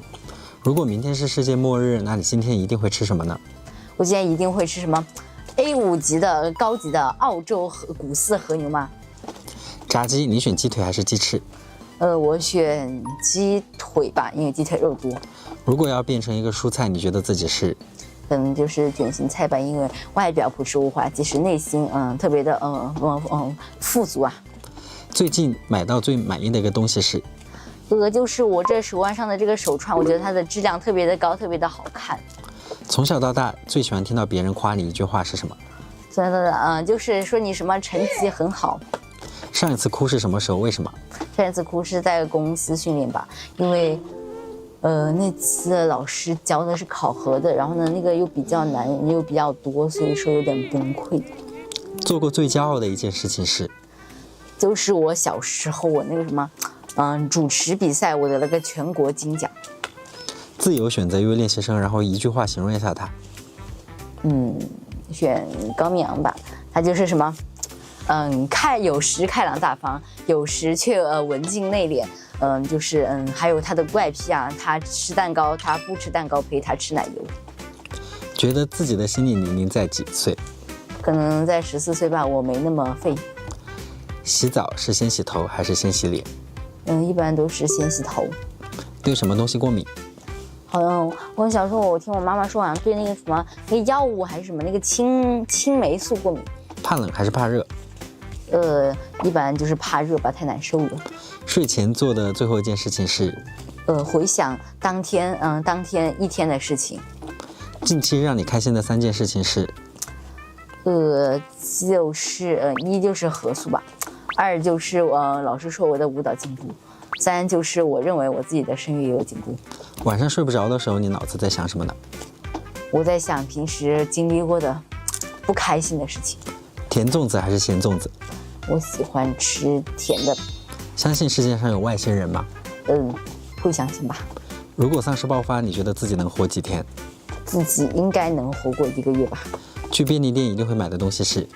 [SPEAKER 1] 如果明天是世界末日，那你今天一定会吃什么呢？
[SPEAKER 7] 我今天一定会吃什么 A5级的高级的澳洲谷饲和牛吗？
[SPEAKER 1] 炸鸡，你选鸡腿还是鸡翅？
[SPEAKER 7] 我选鸡腿吧，因为鸡腿肉多。
[SPEAKER 1] 如果要变成一个蔬菜，你觉得自己是？
[SPEAKER 7] 就是卷心菜吧，因为外表朴实无华，即使内心特别的富足啊。
[SPEAKER 1] 最近买到最满意的一个东西是？
[SPEAKER 7] 就是我这手腕上的这个手串，我觉得它的质量特别的高，特别的好看。
[SPEAKER 1] 从小到大最喜欢听到别人夸你一句话是什么？
[SPEAKER 7] 从小到大就是说你什么成绩很好。
[SPEAKER 1] 上一次哭是什么时候？为什么？
[SPEAKER 7] 上一次哭是在公司训练吧，因为那次老师教的是考核的，然后呢那个又比较难，人又比较多，所以说有点崩溃。
[SPEAKER 1] 做过最骄傲的一件事情是？
[SPEAKER 7] 就是我小时候我那个什么主持比赛，我得了个全国金奖。
[SPEAKER 1] 自由选择一位练习生，然后一句话形容一下他。
[SPEAKER 7] 选高明阳吧，他就是什么有时开朗大方，有时却文静内敛，还有他的怪癖啊，他吃蛋糕他不吃蛋糕，陪他吃奶油。
[SPEAKER 1] 觉得自己的心理年龄在几岁？
[SPEAKER 7] 可能在14岁吧，我没那么废。
[SPEAKER 1] 洗澡是先洗头还是先洗脸？
[SPEAKER 7] 一般都是先洗头。
[SPEAKER 1] 对什么东西过敏？
[SPEAKER 7] 好像我小时候我听我妈妈说，好像对那个什么那个药物还是什么那个青霉素过敏。
[SPEAKER 1] 怕冷还是怕热？
[SPEAKER 7] 一般就是怕热吧，太难受了。
[SPEAKER 1] 睡前做的最后一件事情是？
[SPEAKER 7] 回想当天一天的事情。
[SPEAKER 1] 近期让你开心的3件事情是？
[SPEAKER 7] 就是一就是合宿吧，2就是老师说我的舞蹈进步，3就是我认为我自己的声乐也有进步。
[SPEAKER 1] 晚上睡不着的时候，你脑子在想什么呢？
[SPEAKER 7] 我在想平时经历过的不开心的事情。
[SPEAKER 1] 甜粽子还是咸粽子？
[SPEAKER 7] 我喜欢吃甜的。
[SPEAKER 1] 相信世界上有外星人吗？
[SPEAKER 7] 会相信吧。
[SPEAKER 1] 如果丧尸爆发，你觉得自己能活几天？
[SPEAKER 7] 自己应该能活过1个月吧。
[SPEAKER 1] 去便利店一定会买的东西是？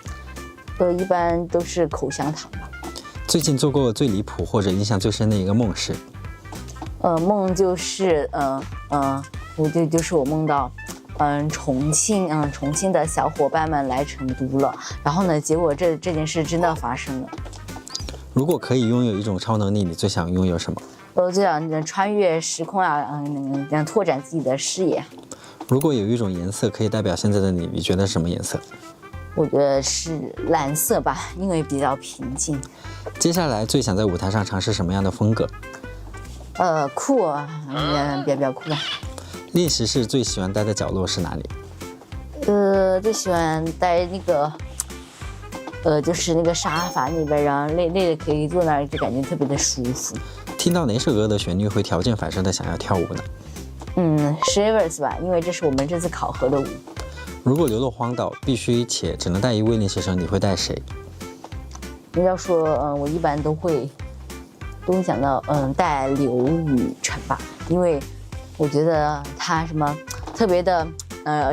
[SPEAKER 7] 一般都是口香糖吧。
[SPEAKER 1] 最近做过最离谱或者印象最深的一个梦是？
[SPEAKER 7] 梦就是就是我梦到重庆的小伙伴们来成都了，然后呢结果这件事真的发生了。
[SPEAKER 1] 如果可以拥有一种超能力，你最想拥有什么？
[SPEAKER 7] 最想穿越时空啊，拓展自己的视野。
[SPEAKER 1] 如果有一种颜色可以代表现在的你，你觉得是什么颜色？
[SPEAKER 7] 我觉得是蓝色吧，因为比较平静。
[SPEAKER 1] 接下来最想在舞台上尝试什么样的风格？
[SPEAKER 7] 酷啊，比较酷吧。
[SPEAKER 1] 练习室最喜欢待的角落是哪里？
[SPEAKER 7] 最喜欢待那个就是那个沙发那边，然后累了可以坐那儿，就感觉特别的舒服。
[SPEAKER 1] 听到哪首歌的旋律会条件反射的想要跳舞呢
[SPEAKER 7] ？Shivers 吧，因为这是我们这次考核的舞。
[SPEAKER 1] 如果流落荒岛，必须且只能带一位练习生，你会带谁？
[SPEAKER 7] 要说我一般都会想到带刘雨辰吧，因为我觉得他什么特别的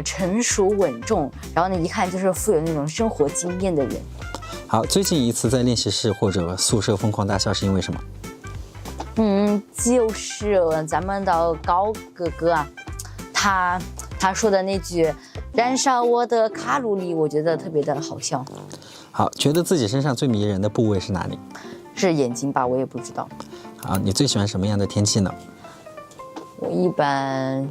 [SPEAKER 7] 成熟稳重，然后呢一看就是富有那种生活经验的人。
[SPEAKER 1] 好，最近一次在练习室或者宿舍疯狂大笑是因为什么？
[SPEAKER 7] 就是咱们的高哥哥啊，他说的那句燃烧我的卡路里，我觉得特别的好笑。
[SPEAKER 1] 好，觉得自己身上最迷人的部位是哪里？
[SPEAKER 7] 是眼睛吧，我也不知道。
[SPEAKER 1] 好，你最喜欢什么样的天气呢？
[SPEAKER 7] 我一般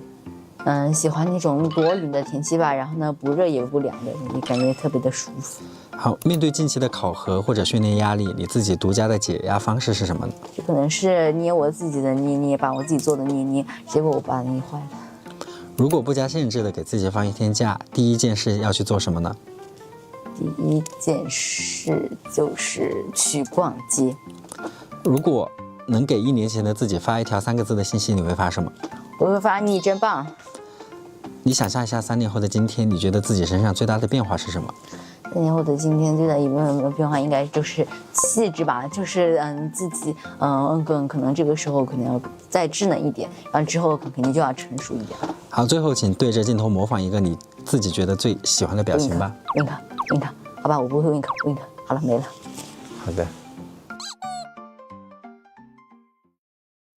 [SPEAKER 7] 喜欢那种多云的天气吧，然后呢不热也不凉的，你感觉特别的舒服。
[SPEAKER 1] 好，面对近期的考核或者训练压力，你自己独家的解压方式是什么呢？
[SPEAKER 7] 就可能是捏我自己的捏，把我自己做的捏，结果我把它捏坏了。
[SPEAKER 1] 如果不加限制的给自己放一天假，第一件事要去做什么呢？
[SPEAKER 7] 第一件事就是去逛街。
[SPEAKER 1] 如果能给1年前的自己发一条3个字的信息，你会发什么？
[SPEAKER 7] 我会发你真棒。
[SPEAKER 1] 你想象一下3年后的今天，你觉得自己身上最大的变化是什么
[SPEAKER 7] 3年后的今天最大有没有变化，应该就是气质吧，就是自己可能这个时候可能要再稚嫩一点，然后之后肯定就要成熟一点。
[SPEAKER 1] 好，最后请对着镜头模仿一个你自己觉得最喜欢的表情吧。
[SPEAKER 7] wink，好吧，我不会 wink，好了，没了。
[SPEAKER 1] 好的。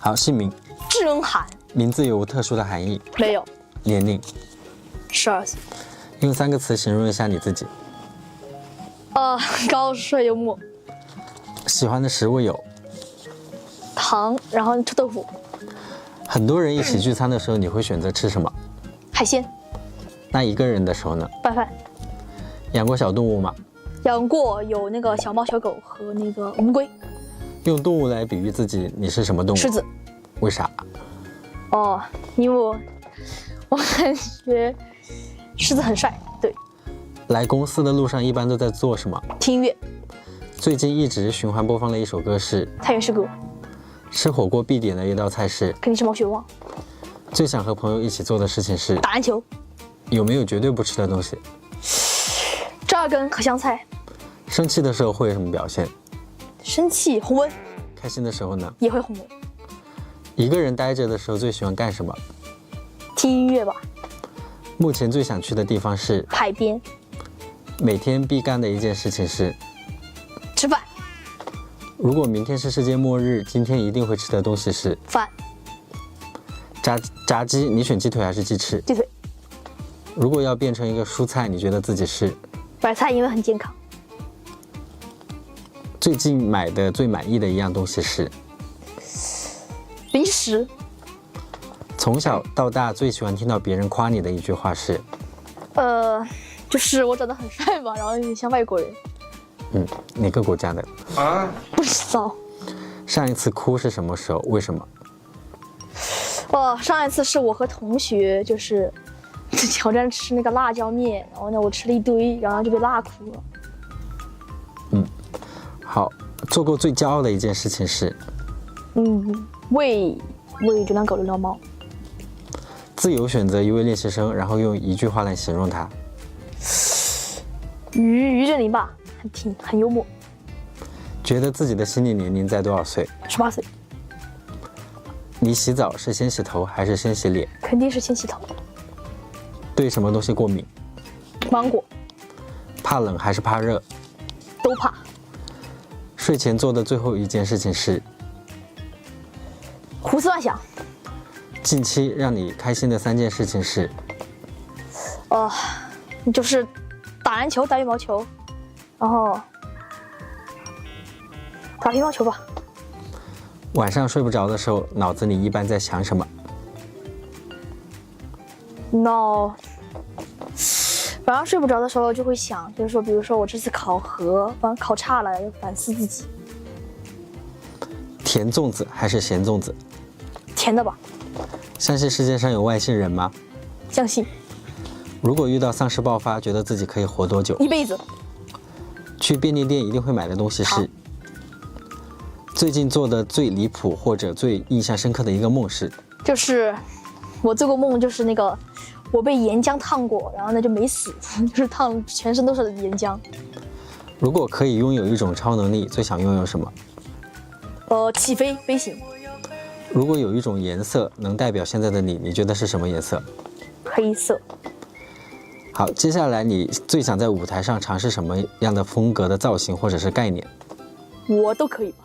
[SPEAKER 1] 好，姓名。
[SPEAKER 2] 郑涵。
[SPEAKER 1] 名字有无特殊的含义？
[SPEAKER 2] 没有。
[SPEAKER 1] 年龄
[SPEAKER 2] ？12岁。
[SPEAKER 1] 用3个词形容一下你自己。
[SPEAKER 2] 高帅幽默。
[SPEAKER 1] 喜欢的食物有
[SPEAKER 2] 糖，然后臭豆腐。
[SPEAKER 1] 很多人一起聚餐的时候，你会选择吃什么？
[SPEAKER 2] 海鲜。
[SPEAKER 1] 那一个人的时候呢？
[SPEAKER 2] 拌饭。
[SPEAKER 1] 养过小动物吗？
[SPEAKER 2] 养过，有那个小猫、小狗和那个乌龟。
[SPEAKER 1] 用动物来比喻自己，你是什么动物？
[SPEAKER 2] 狮子。
[SPEAKER 1] 为啥？
[SPEAKER 2] 因为我感觉狮子很帅。对。
[SPEAKER 1] 来公司的路上一般都在做什么？
[SPEAKER 2] 听音乐。
[SPEAKER 1] 最近一直循环播放的一首歌是
[SPEAKER 2] 《太原诗歌》。
[SPEAKER 1] 吃火锅必点的一道菜是？
[SPEAKER 2] 肯定是毛血旺。
[SPEAKER 1] 最想和朋友一起做的事情是？
[SPEAKER 2] 打篮球。
[SPEAKER 1] 有没有绝对不吃的东西？
[SPEAKER 2] 扎根和香菜。
[SPEAKER 1] 生气的时候会有什么表现？
[SPEAKER 2] 生气红温。
[SPEAKER 1] 开心的时候呢？
[SPEAKER 2] 也会红温。
[SPEAKER 1] 一个人待着的时候最喜欢干什么？
[SPEAKER 2] 听音乐吧。
[SPEAKER 1] 目前最想去的地方是？
[SPEAKER 2] 海边。
[SPEAKER 1] 每天必干的一件事情是？
[SPEAKER 2] 吃饭。
[SPEAKER 1] 如果明天是世界末日，今天一定会吃的东西是？
[SPEAKER 2] 饭。
[SPEAKER 1] 炸鸡，你选鸡腿还是鸡翅？
[SPEAKER 2] 鸡腿。
[SPEAKER 1] 如果要变成一个蔬菜，你觉得自己是？
[SPEAKER 2] 白菜，因为很健康。
[SPEAKER 1] 最近买的最满意的一样东西是？
[SPEAKER 2] 零食。
[SPEAKER 1] 从小到大最喜欢听到别人夸你的一句话是？
[SPEAKER 2] 就是我长得很帅吧，然后有点像外国人。
[SPEAKER 1] 哪个国家的？
[SPEAKER 2] 不知道。
[SPEAKER 1] 上一次哭是什么时候？为什么？
[SPEAKER 2] 上一次是我和同学就是挑战吃那个辣椒面，然后呢我吃了一堆，然后就被辣哭了。
[SPEAKER 1] 好，做过最骄傲的一件事情是？
[SPEAKER 2] 喂流浪狗、流浪猫。
[SPEAKER 1] 自由选择一位练习生，然后用一句话来形容他。
[SPEAKER 2] 于振林吧，很幽默。
[SPEAKER 1] 觉得自己的心理年龄在多少岁
[SPEAKER 2] ？18岁。
[SPEAKER 1] 你洗澡是先洗头还是先洗脸？
[SPEAKER 2] 肯定是先洗头。
[SPEAKER 1] 对什么东西过敏？
[SPEAKER 2] 芒果。
[SPEAKER 1] 怕冷还是怕热？
[SPEAKER 2] 都怕。
[SPEAKER 1] 睡前做的最后一件事情是？
[SPEAKER 2] 胡思乱想。
[SPEAKER 1] 近期让你开心的3件事情是？
[SPEAKER 2] 就是打篮球、打羽毛球，然后打乒乓球吧。
[SPEAKER 1] 晚上睡不着的时候，脑子里一般在想什么？
[SPEAKER 2] 晚上睡不着的时候就会想，就是说，比如说我这次考核考差了，要反思自己。
[SPEAKER 1] 甜粽子还是咸粽子？
[SPEAKER 2] 甜的吧。
[SPEAKER 1] 相信世界上有外星人吗？
[SPEAKER 2] 相信。
[SPEAKER 1] 如果遇到丧尸爆发，觉得自己可以活多久
[SPEAKER 2] ？1辈子。
[SPEAKER 1] 去便利店一定会买的东西是？最近做的最离谱或者最印象深刻的一个梦是？
[SPEAKER 2] 就是我做过梦，就是那个我被岩浆烫过，然后呢就没死，就是烫全身都是岩浆。
[SPEAKER 1] 如果可以拥有一种超能力，最想拥有什么？
[SPEAKER 2] 起飞飞行。
[SPEAKER 1] 如果有一种颜色能代表现在的你，你觉得是什么颜色？
[SPEAKER 2] 黑色。
[SPEAKER 1] 好，接下来你最想在舞台上尝试什么样的风格的造型或者是概念？
[SPEAKER 2] 我都可以吧。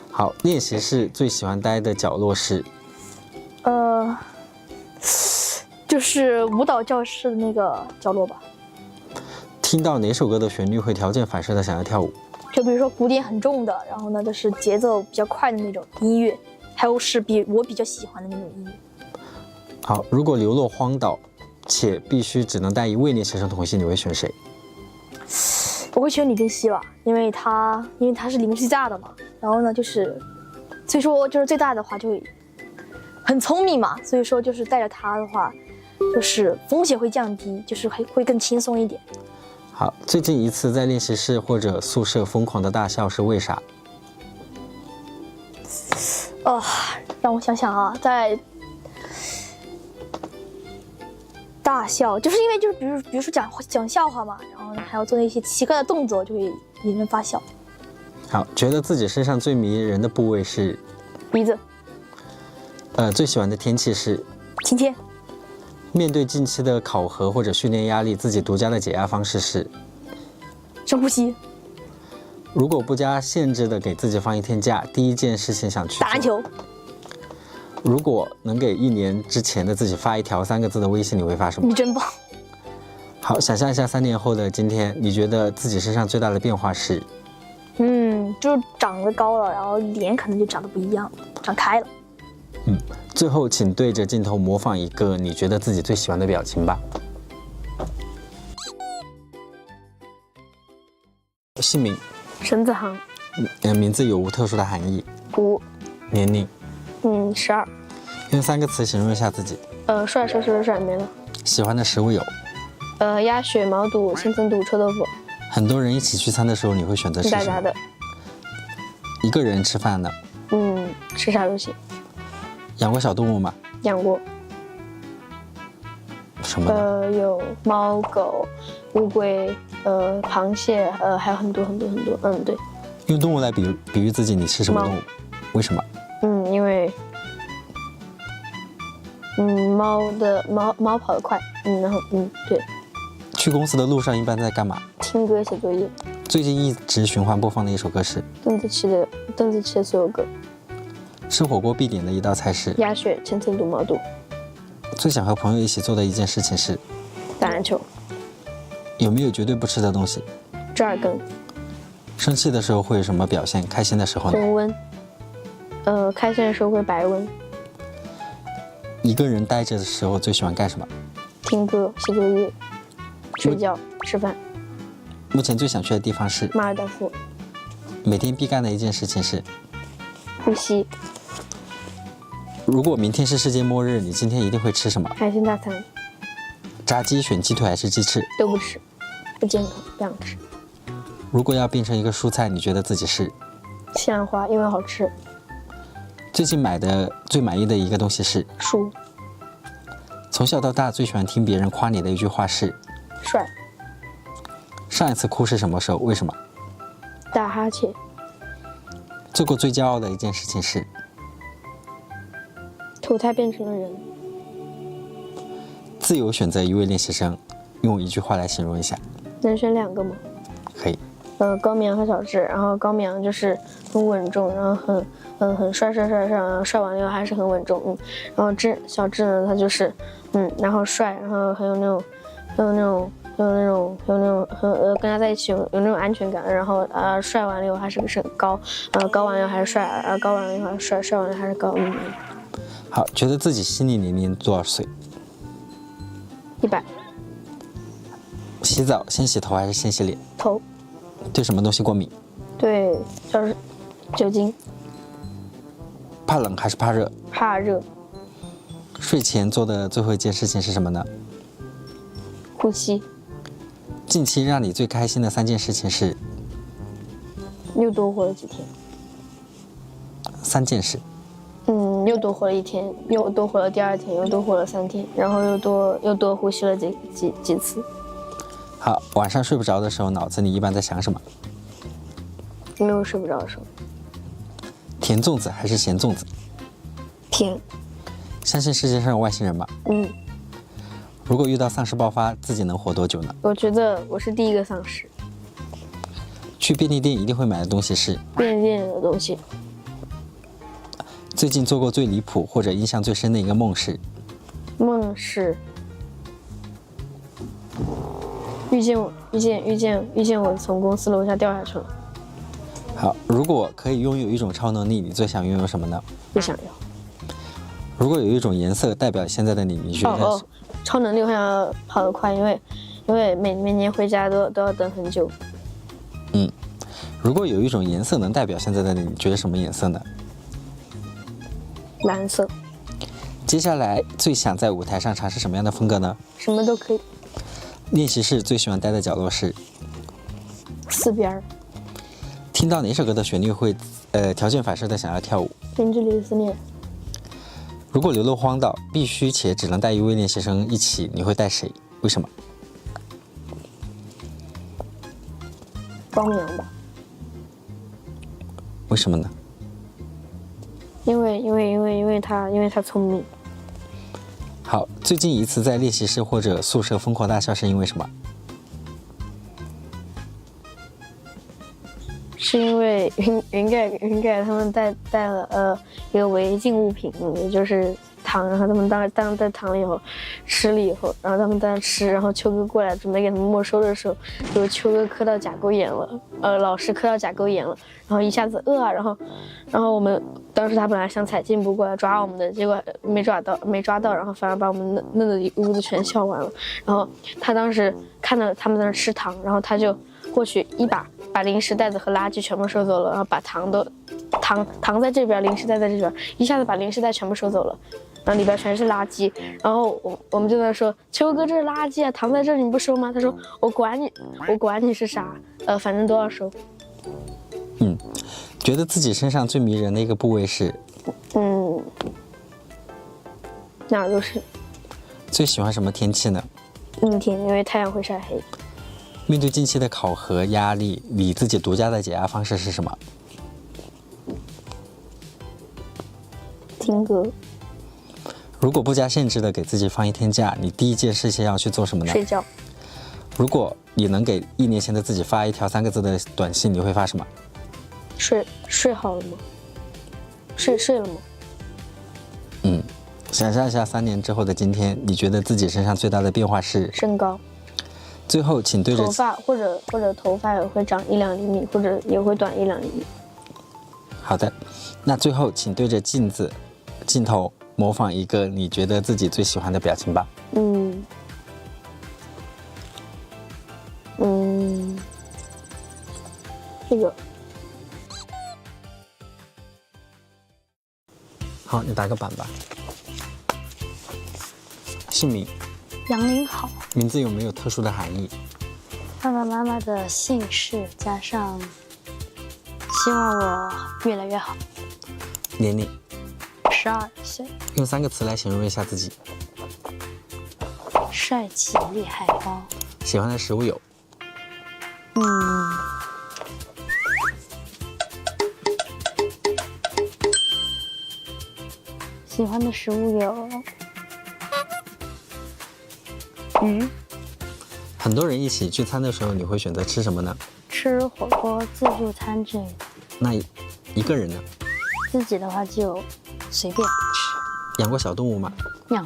[SPEAKER 1] 好，练习室最喜欢待的角落是？
[SPEAKER 2] 就是舞蹈教室的那个角落吧。
[SPEAKER 1] 听到哪首歌的旋律会条件反射的想要跳舞？
[SPEAKER 2] 就比如说鼓点很重的，然后呢就是节奏比较快的那种音乐，还有是我比较喜欢的那种音乐。
[SPEAKER 1] 好，如果流落荒岛且必须只能带1位练习生同行，你会选谁？
[SPEAKER 4] 我会选李根熙吧，因为他是里面最大的嘛，然后呢所以说就是最大的话就会很聪明嘛，所以说就是带着他的话，就是风险会降低，就是会更轻松一点。
[SPEAKER 1] 好，最近一次在练习室或者宿舍疯狂的大笑是为啥？
[SPEAKER 4] 让我想想啊，在大笑，就是因为就是比如说讲笑话嘛，然后呢还要做那些奇怪的动作，就会引人发笑。
[SPEAKER 1] 好，觉得自己身上最迷人的部位是
[SPEAKER 4] 鼻子，
[SPEAKER 1] 最喜欢的天气是
[SPEAKER 4] 晴天，
[SPEAKER 1] 面对近期的考核或者训练压力，自己独家的解压方式是
[SPEAKER 4] 深呼吸，
[SPEAKER 1] 如果不加限制的给自己放一天假，第一件事情想去做
[SPEAKER 4] 打篮球。
[SPEAKER 1] 如果能给1年之前的自己发一条3个字的微信，你会发什么？
[SPEAKER 4] 你真棒。
[SPEAKER 1] 好，想象一下3年后的今天，你觉得自己身上最大的变化是？
[SPEAKER 4] 就是长得高了，然后脸可能就长得不一样，长开了。
[SPEAKER 1] 最后，请对着镜头模仿一个你觉得自己最喜欢的表情吧。姓名？
[SPEAKER 3] 沈子航，
[SPEAKER 1] 名字有无特殊的含义？
[SPEAKER 3] 无。
[SPEAKER 1] 年龄
[SPEAKER 3] ？12。
[SPEAKER 1] 用3个词形容一下自己。
[SPEAKER 3] 帅帅没了。
[SPEAKER 1] 喜欢的食物有？
[SPEAKER 3] 鸭血、毛肚、千层肚、臭豆腐。
[SPEAKER 1] 很多人一起聚餐的时候，你会选择吃什么？
[SPEAKER 3] 大家的。
[SPEAKER 1] 一个人吃饭呢？
[SPEAKER 3] 吃啥都行。
[SPEAKER 1] 养过小动物吗？
[SPEAKER 3] 养过。
[SPEAKER 1] 什么的？
[SPEAKER 3] 有猫、狗、乌龟、螃蟹，还有很多。对。
[SPEAKER 1] 用动物来比喻自己，你是什么动物？为什么？
[SPEAKER 3] 因为猫跑得快，然后对。
[SPEAKER 1] 去公司的路上一般在干嘛？
[SPEAKER 3] 听歌、写作业。
[SPEAKER 1] 最近一直循环播放的一首歌是
[SPEAKER 3] 邓紫棋的所有歌。
[SPEAKER 1] 吃火锅必点的一道菜是
[SPEAKER 3] 鸭血、千层肚、毛肚。
[SPEAKER 1] 最想和朋友一起做的一件事情是
[SPEAKER 3] 打篮球。
[SPEAKER 1] 有没有绝对不吃的东西？
[SPEAKER 3] 折耳根。
[SPEAKER 1] 生气的时候会有什么表现？开心的时候呢？
[SPEAKER 3] 红温。开心的时候会白温。
[SPEAKER 1] 一个人待着的时候最喜欢干什么？
[SPEAKER 3] 听歌、写作业、睡觉、吃饭。
[SPEAKER 1] 目前最想去的地方是
[SPEAKER 3] 马尔代夫。
[SPEAKER 1] 每天必干的一件事情是
[SPEAKER 3] 呼吸。
[SPEAKER 1] 如果明天是世界末日，你今天一定会吃什么？
[SPEAKER 3] 海鲜大餐。
[SPEAKER 1] 炸鸡选鸡腿还是鸡翅？
[SPEAKER 3] 都不吃，不健康，不想吃。
[SPEAKER 1] 如果要变成一个蔬菜，你觉得自己是？
[SPEAKER 3] 西兰花，因为好吃。
[SPEAKER 1] 最近买的最满意的一个东西是？
[SPEAKER 3] 书。
[SPEAKER 1] 从小到大最喜欢听别人夸你的一句话是？
[SPEAKER 3] 帅。
[SPEAKER 1] 上一次哭是什么时候？为什么？
[SPEAKER 3] 打哈欠。
[SPEAKER 1] 做过最骄傲的一件事情是？
[SPEAKER 3] 投胎变成了人。
[SPEAKER 1] 自由选择一位练习生，用一句话来形容一下。
[SPEAKER 3] 能选2个吗？
[SPEAKER 1] 可以。
[SPEAKER 3] 高明和小智，然后高明就是很稳重，然后很帅，然后帅完了以后还是很稳重，然后小智呢，他就是然后帅，然后很有那种跟他在一起有那种安全感，然后帅完了以后还是高，高完了以后还是帅，高完了以后还是帅，帅完了还是高。
[SPEAKER 1] 好，觉得自己心理年龄多少岁
[SPEAKER 3] ？100。
[SPEAKER 1] 洗澡先洗头还是先洗脸？
[SPEAKER 3] 头。
[SPEAKER 1] 对什么东西过敏？
[SPEAKER 3] 对，就是酒精。
[SPEAKER 1] 怕冷还是怕热？
[SPEAKER 3] 怕热。
[SPEAKER 1] 睡前做的最后一件事情是什么呢？
[SPEAKER 3] 呼吸。
[SPEAKER 1] 近期让你最开心的3件事情是？
[SPEAKER 3] 又多活了几天。
[SPEAKER 1] 3件事。
[SPEAKER 3] 又多活了1天，又多活了第2天，又多活了3天，然后又多呼吸了几次。
[SPEAKER 1] 好，晚上睡不着的时候，脑子里一般在想什么？
[SPEAKER 3] 没有睡不着的时候。
[SPEAKER 1] 甜粽子还是咸粽子？
[SPEAKER 3] 甜。
[SPEAKER 1] 相信世界上有外星人吗？如果遇到丧尸爆发，自己能活多久呢？
[SPEAKER 3] 我觉得我是第一个丧尸。
[SPEAKER 1] 去便利店一定会买的东西是？
[SPEAKER 3] 便利店的东西。
[SPEAKER 1] 最近做过最离谱或者印象最深的一个梦是？
[SPEAKER 3] 梦是遇见我从公司楼下掉下去了。
[SPEAKER 1] 好，如果可以拥有一种超能力，你最想拥有什么呢？
[SPEAKER 3] 不想要。
[SPEAKER 1] 如果有一种颜色代表现在的你，你觉得？
[SPEAKER 3] 超能力我想要跑得快，因为每年回家都要等很久。
[SPEAKER 1] 如果有一种颜色能代表现在的你，觉得什么颜色呢？
[SPEAKER 3] 蓝色，
[SPEAKER 1] 接下来最想在舞台上尝试什么样的风格呢？
[SPEAKER 3] 什么都可以。
[SPEAKER 1] 练习室最喜欢待的角落是？
[SPEAKER 3] 四边儿，
[SPEAKER 1] 听到哪首歌的旋律会条件反射的想要跳舞？
[SPEAKER 3] 林志玲思念，
[SPEAKER 1] 如果流落荒岛，必须且只能带一位练习生一起，你会带谁？为什么？
[SPEAKER 3] 汪洋吧，
[SPEAKER 1] 为什么呢？
[SPEAKER 3] 因为他聪明。
[SPEAKER 1] 好，最近一次在练习室或者宿舍疯狂大笑是因为什么？
[SPEAKER 3] 是因为云盖他们带了一个违禁物品，也就是糖，然后他们当带糖了以后吃了以后，然后他们在那吃，然后秋哥过来准备给他们没收的时候，就秋哥磕到甲沟炎了，老师磕到甲沟炎了，然后一下子然后我们当时他本来想踩进步过来抓我们的，结果没抓到，然后反而把我们弄得一屋子全笑完了。然后他当时看到他们在那吃糖，然后他就过去一把零食袋子和垃圾全部收走了，然后把糖在这边，零食袋在这边，一下子把零食袋全部收走了，然后里边全是垃圾。然后我们就在那说，秋哥这是垃圾啊，糖在这里你不收吗？他说我管你是啥，反正都要收。
[SPEAKER 1] 觉得自己身上最迷人的一个部位是？
[SPEAKER 3] 哪儿都是。
[SPEAKER 1] 最喜欢什么天气呢？
[SPEAKER 3] 阴天，因为太阳会晒黑。
[SPEAKER 1] 面对近期的考核压力，你自己独家的解压方式是什么？
[SPEAKER 3] 听歌。
[SPEAKER 1] 如果不加限制的给自己放一天假，你第一件事情要去做什么呢？
[SPEAKER 3] 睡觉。
[SPEAKER 1] 如果你能给1年前的自己发一条3个字的短信，你会发什么？
[SPEAKER 3] 睡好了吗？睡了吗？
[SPEAKER 1] 想象一下3年之后的今天，你觉得自己身上最大的变化是？
[SPEAKER 3] 身高。
[SPEAKER 1] 最后，请对着
[SPEAKER 3] 头发或者头发也会长1-2厘米，或者也会短1-2厘米。
[SPEAKER 1] 好的，那最后请对着镜头模仿一个你觉得自己最喜欢的表情吧。
[SPEAKER 3] 这个。
[SPEAKER 1] 好，你打个板吧。姓名？
[SPEAKER 4] 杨林好。
[SPEAKER 1] 名字有没有特殊的含义？
[SPEAKER 4] 爸爸妈妈的姓氏加上希望我越来越好。
[SPEAKER 1] 年龄
[SPEAKER 4] ？12岁。
[SPEAKER 1] 用3个词来形容一下自己。
[SPEAKER 4] 帅气厉害高。
[SPEAKER 1] 喜欢的食物有？
[SPEAKER 4] 喜欢的食物有鱼。
[SPEAKER 1] 很多人一起聚餐的时候，你会选择吃什么呢？
[SPEAKER 4] 吃火锅、自助餐之类的。
[SPEAKER 1] 那一个人呢？
[SPEAKER 4] 自己的话就随便吃。
[SPEAKER 1] 养过小动物吗？
[SPEAKER 4] 养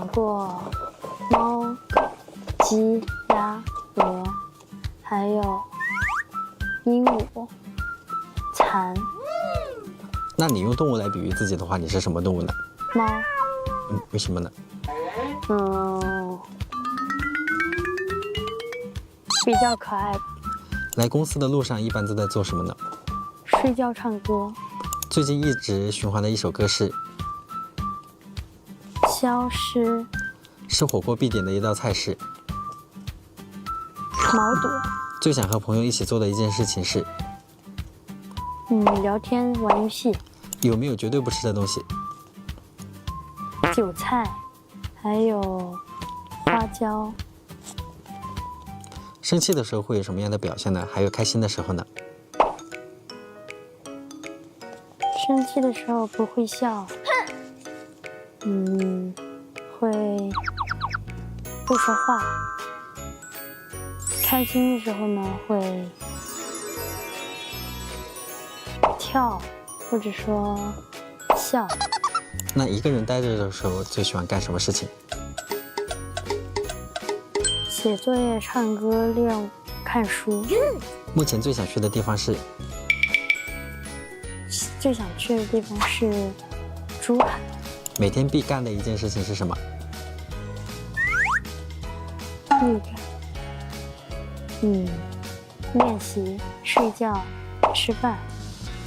[SPEAKER 4] 过猫、鸡、鸭、鹅，还有鹦鹉、蚕。
[SPEAKER 1] 那你用动物来比喻自己的话，你是什么动物呢？
[SPEAKER 4] 猫。
[SPEAKER 1] 为什么呢？
[SPEAKER 4] 比较可爱。
[SPEAKER 1] 来公司的路上一般都在做什么呢？
[SPEAKER 4] 睡觉、唱歌。
[SPEAKER 1] 最近一直循环的一首歌是？
[SPEAKER 4] 消失。
[SPEAKER 1] 吃火锅必点的一道菜是？
[SPEAKER 4] 毛肚。
[SPEAKER 1] 最想和朋友一起做的一件事情是？
[SPEAKER 4] 聊天、玩游戏。
[SPEAKER 1] 有没有绝对不吃的东西？
[SPEAKER 4] 韭菜，还有花椒。
[SPEAKER 1] 生气的时候会有什么样的表现呢？还有开心的时候呢？
[SPEAKER 4] 生气的时候不会笑，会不说话。开心的时候呢，会跳，或者说笑。
[SPEAKER 1] 那一个人待着的时候最喜欢干什么事情？
[SPEAKER 4] 写作业、唱歌、练舞、看书。
[SPEAKER 1] 目前最想去的地方是？
[SPEAKER 4] 最想去的地方是珠海。
[SPEAKER 1] 每天必干的一件事情是什么？
[SPEAKER 8] 练习、睡觉、吃饭。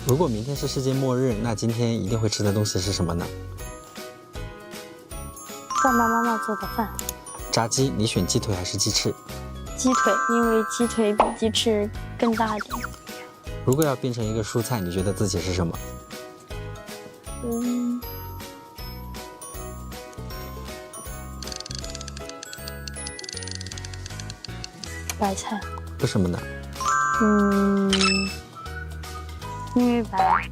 [SPEAKER 1] 如果明天是世界末日，那今天一定会吃的东西是什么呢？
[SPEAKER 8] 爸爸妈妈做的饭。
[SPEAKER 1] 炸鸡，你选鸡腿还是鸡翅？
[SPEAKER 8] 鸡腿，因为鸡腿比鸡翅更大一点。
[SPEAKER 1] 如果要变成一个蔬菜，你觉得自己是什么？
[SPEAKER 8] 白菜。
[SPEAKER 1] 为什么呢？
[SPEAKER 8] 因为白。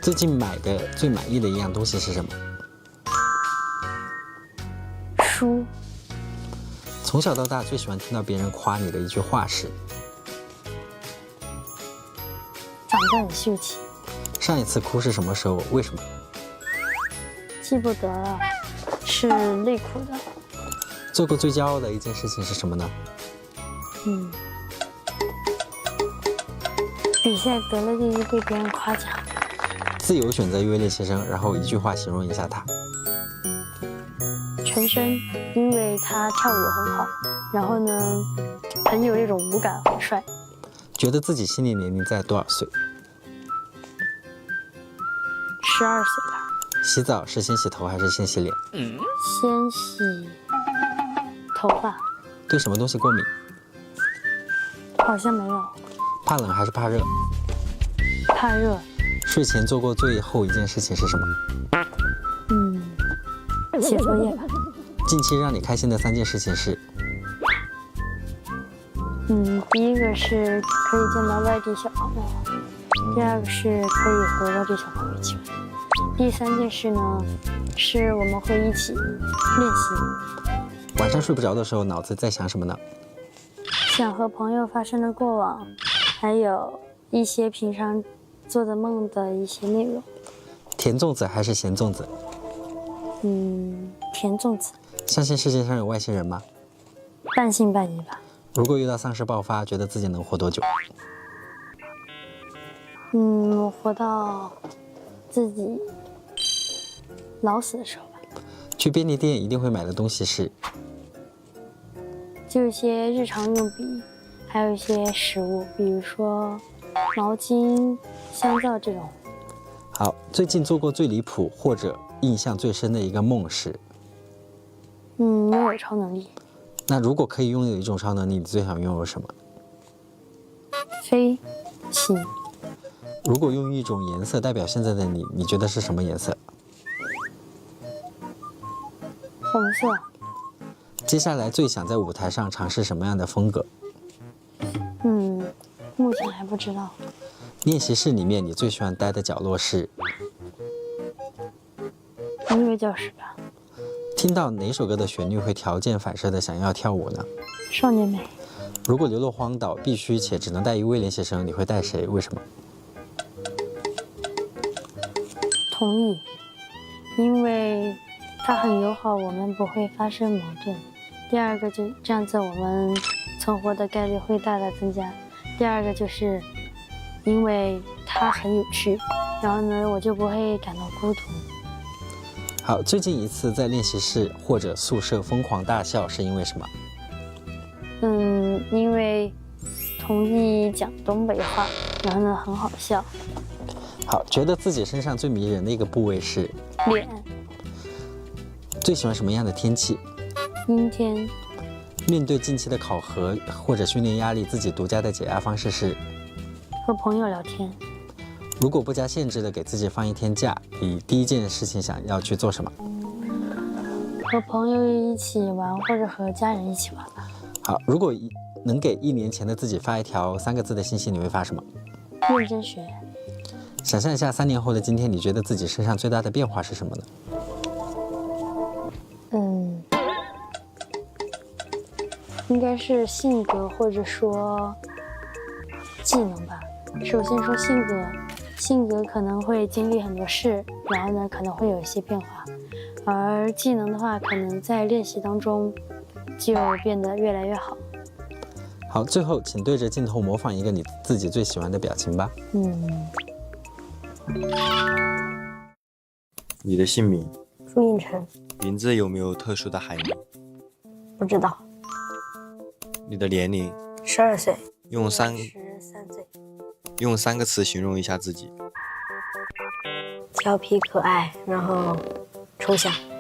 [SPEAKER 1] 最近买的最满意的一样东西是什么？
[SPEAKER 8] 书。
[SPEAKER 1] 从小到大最喜欢听到别人夸你的一句话是？
[SPEAKER 8] 长得很秀气。
[SPEAKER 1] 上一次哭是什么时候？为什么？
[SPEAKER 8] 记不得了，是累哭的。
[SPEAKER 1] 做过最骄傲的一件事情是什么呢？
[SPEAKER 8] 比赛得了第一，被别人夸奖。
[SPEAKER 1] 自由选择一位练习生，然后一句话形容一下他。
[SPEAKER 8] 陈升，因为他跳舞很好，然后呢，很有那种舞感，很帅。
[SPEAKER 1] 觉得自己心理年龄在多少岁
[SPEAKER 8] ？12岁吧。
[SPEAKER 1] 洗澡是先洗头还是先洗脸？
[SPEAKER 8] 先洗头发。
[SPEAKER 1] 对什么东西过敏？
[SPEAKER 8] 好像没有。
[SPEAKER 1] 怕冷还是怕热？
[SPEAKER 8] 怕热。
[SPEAKER 1] 睡前做过最后一件事情是什么？
[SPEAKER 8] 写作业吧。
[SPEAKER 1] 近期让你开心的3件事情是？
[SPEAKER 8] 第一个是可以见到外地小朋友，第二个是可以和外地小朋友一起玩，第3件事呢是我们会一起练习。
[SPEAKER 1] 晚上睡不着的时候，脑子在想什么呢？
[SPEAKER 8] 想和朋友发生的过往，还有一些平常做的梦的一些内容。
[SPEAKER 1] 甜粽子还是咸粽子？
[SPEAKER 8] 甜粽子。
[SPEAKER 1] 相信世界上有外星人吗？
[SPEAKER 8] 半信半疑吧。
[SPEAKER 1] 如果遇到丧尸爆发，觉得自己能活多久？
[SPEAKER 8] 我活到自己老死的时候吧。
[SPEAKER 1] 去便利店一定会买的东西是？
[SPEAKER 8] 就一些日常用品，还有一些食物，比如说毛巾、香皂这种。
[SPEAKER 1] 好，最近做过最离谱或者印象最深的一个梦是？
[SPEAKER 8] 拥有超能力。
[SPEAKER 1] 那如果可以拥有一种超能力，你最想拥有什么？
[SPEAKER 8] 飞起。
[SPEAKER 1] 如果用一种颜色代表现在的你，你觉得是什么颜色？
[SPEAKER 8] 红色。
[SPEAKER 1] 接下来最想在舞台上尝试什么样的风格？
[SPEAKER 8] 目前还不知道。
[SPEAKER 1] 练习室里面你最喜欢待的角落是？
[SPEAKER 8] 音乐教室吧。
[SPEAKER 1] 听到哪首歌的旋律会条件反射的想要跳舞呢？
[SPEAKER 8] 少年美。
[SPEAKER 1] 如果流落荒岛必须且只能带一位练习生，你会带谁？为什么？
[SPEAKER 8] 同意，因为他很友好，我们不会发生矛盾。第二个就这样子，我们存活的概率会大大增加。第二个就是因为他很有趣，然后呢，我就不会感到孤独。
[SPEAKER 1] 好，最近一次在练习室或者宿舍疯狂大笑是因为什么？
[SPEAKER 8] 因为同意讲东北话，然后呢很好笑。
[SPEAKER 1] 好，觉得自己身上最迷人的一个部位是？
[SPEAKER 8] 脸。
[SPEAKER 1] 最喜欢什么样的天气？
[SPEAKER 8] 阴天。
[SPEAKER 1] 面对近期的考核或者训练压力，自己独家的解压方式是？
[SPEAKER 8] 和朋友聊天。
[SPEAKER 1] 如果不加限制的给自己放1天假，你第一件事情想要去做什么？
[SPEAKER 8] 和朋友一起玩，或者和家人一起玩吧。
[SPEAKER 1] 好，如果能给1年前的自己发一条3个字的信息，你会发什么？
[SPEAKER 8] 认真学。
[SPEAKER 1] 想象一下3年后的今天，你觉得自己身上最大的变化是什么呢？
[SPEAKER 8] 应该是性格或者说技能吧。首先说性格可能会经历很多事，然后呢可能会有一些变化，而技能的话，可能在练习当中就变得越来越好。
[SPEAKER 1] 好，最后请对着镜头模仿一个你自己最喜欢的表情吧。
[SPEAKER 9] 你的姓名？
[SPEAKER 6] 朱映晨。
[SPEAKER 9] 名字有没有特殊的含义？
[SPEAKER 6] 不知道。
[SPEAKER 9] 你的年龄？
[SPEAKER 6] 12岁。
[SPEAKER 9] 用三
[SPEAKER 8] 13岁，
[SPEAKER 9] 用3个词形容一下自己。
[SPEAKER 8] 调皮可爱，然后抽象。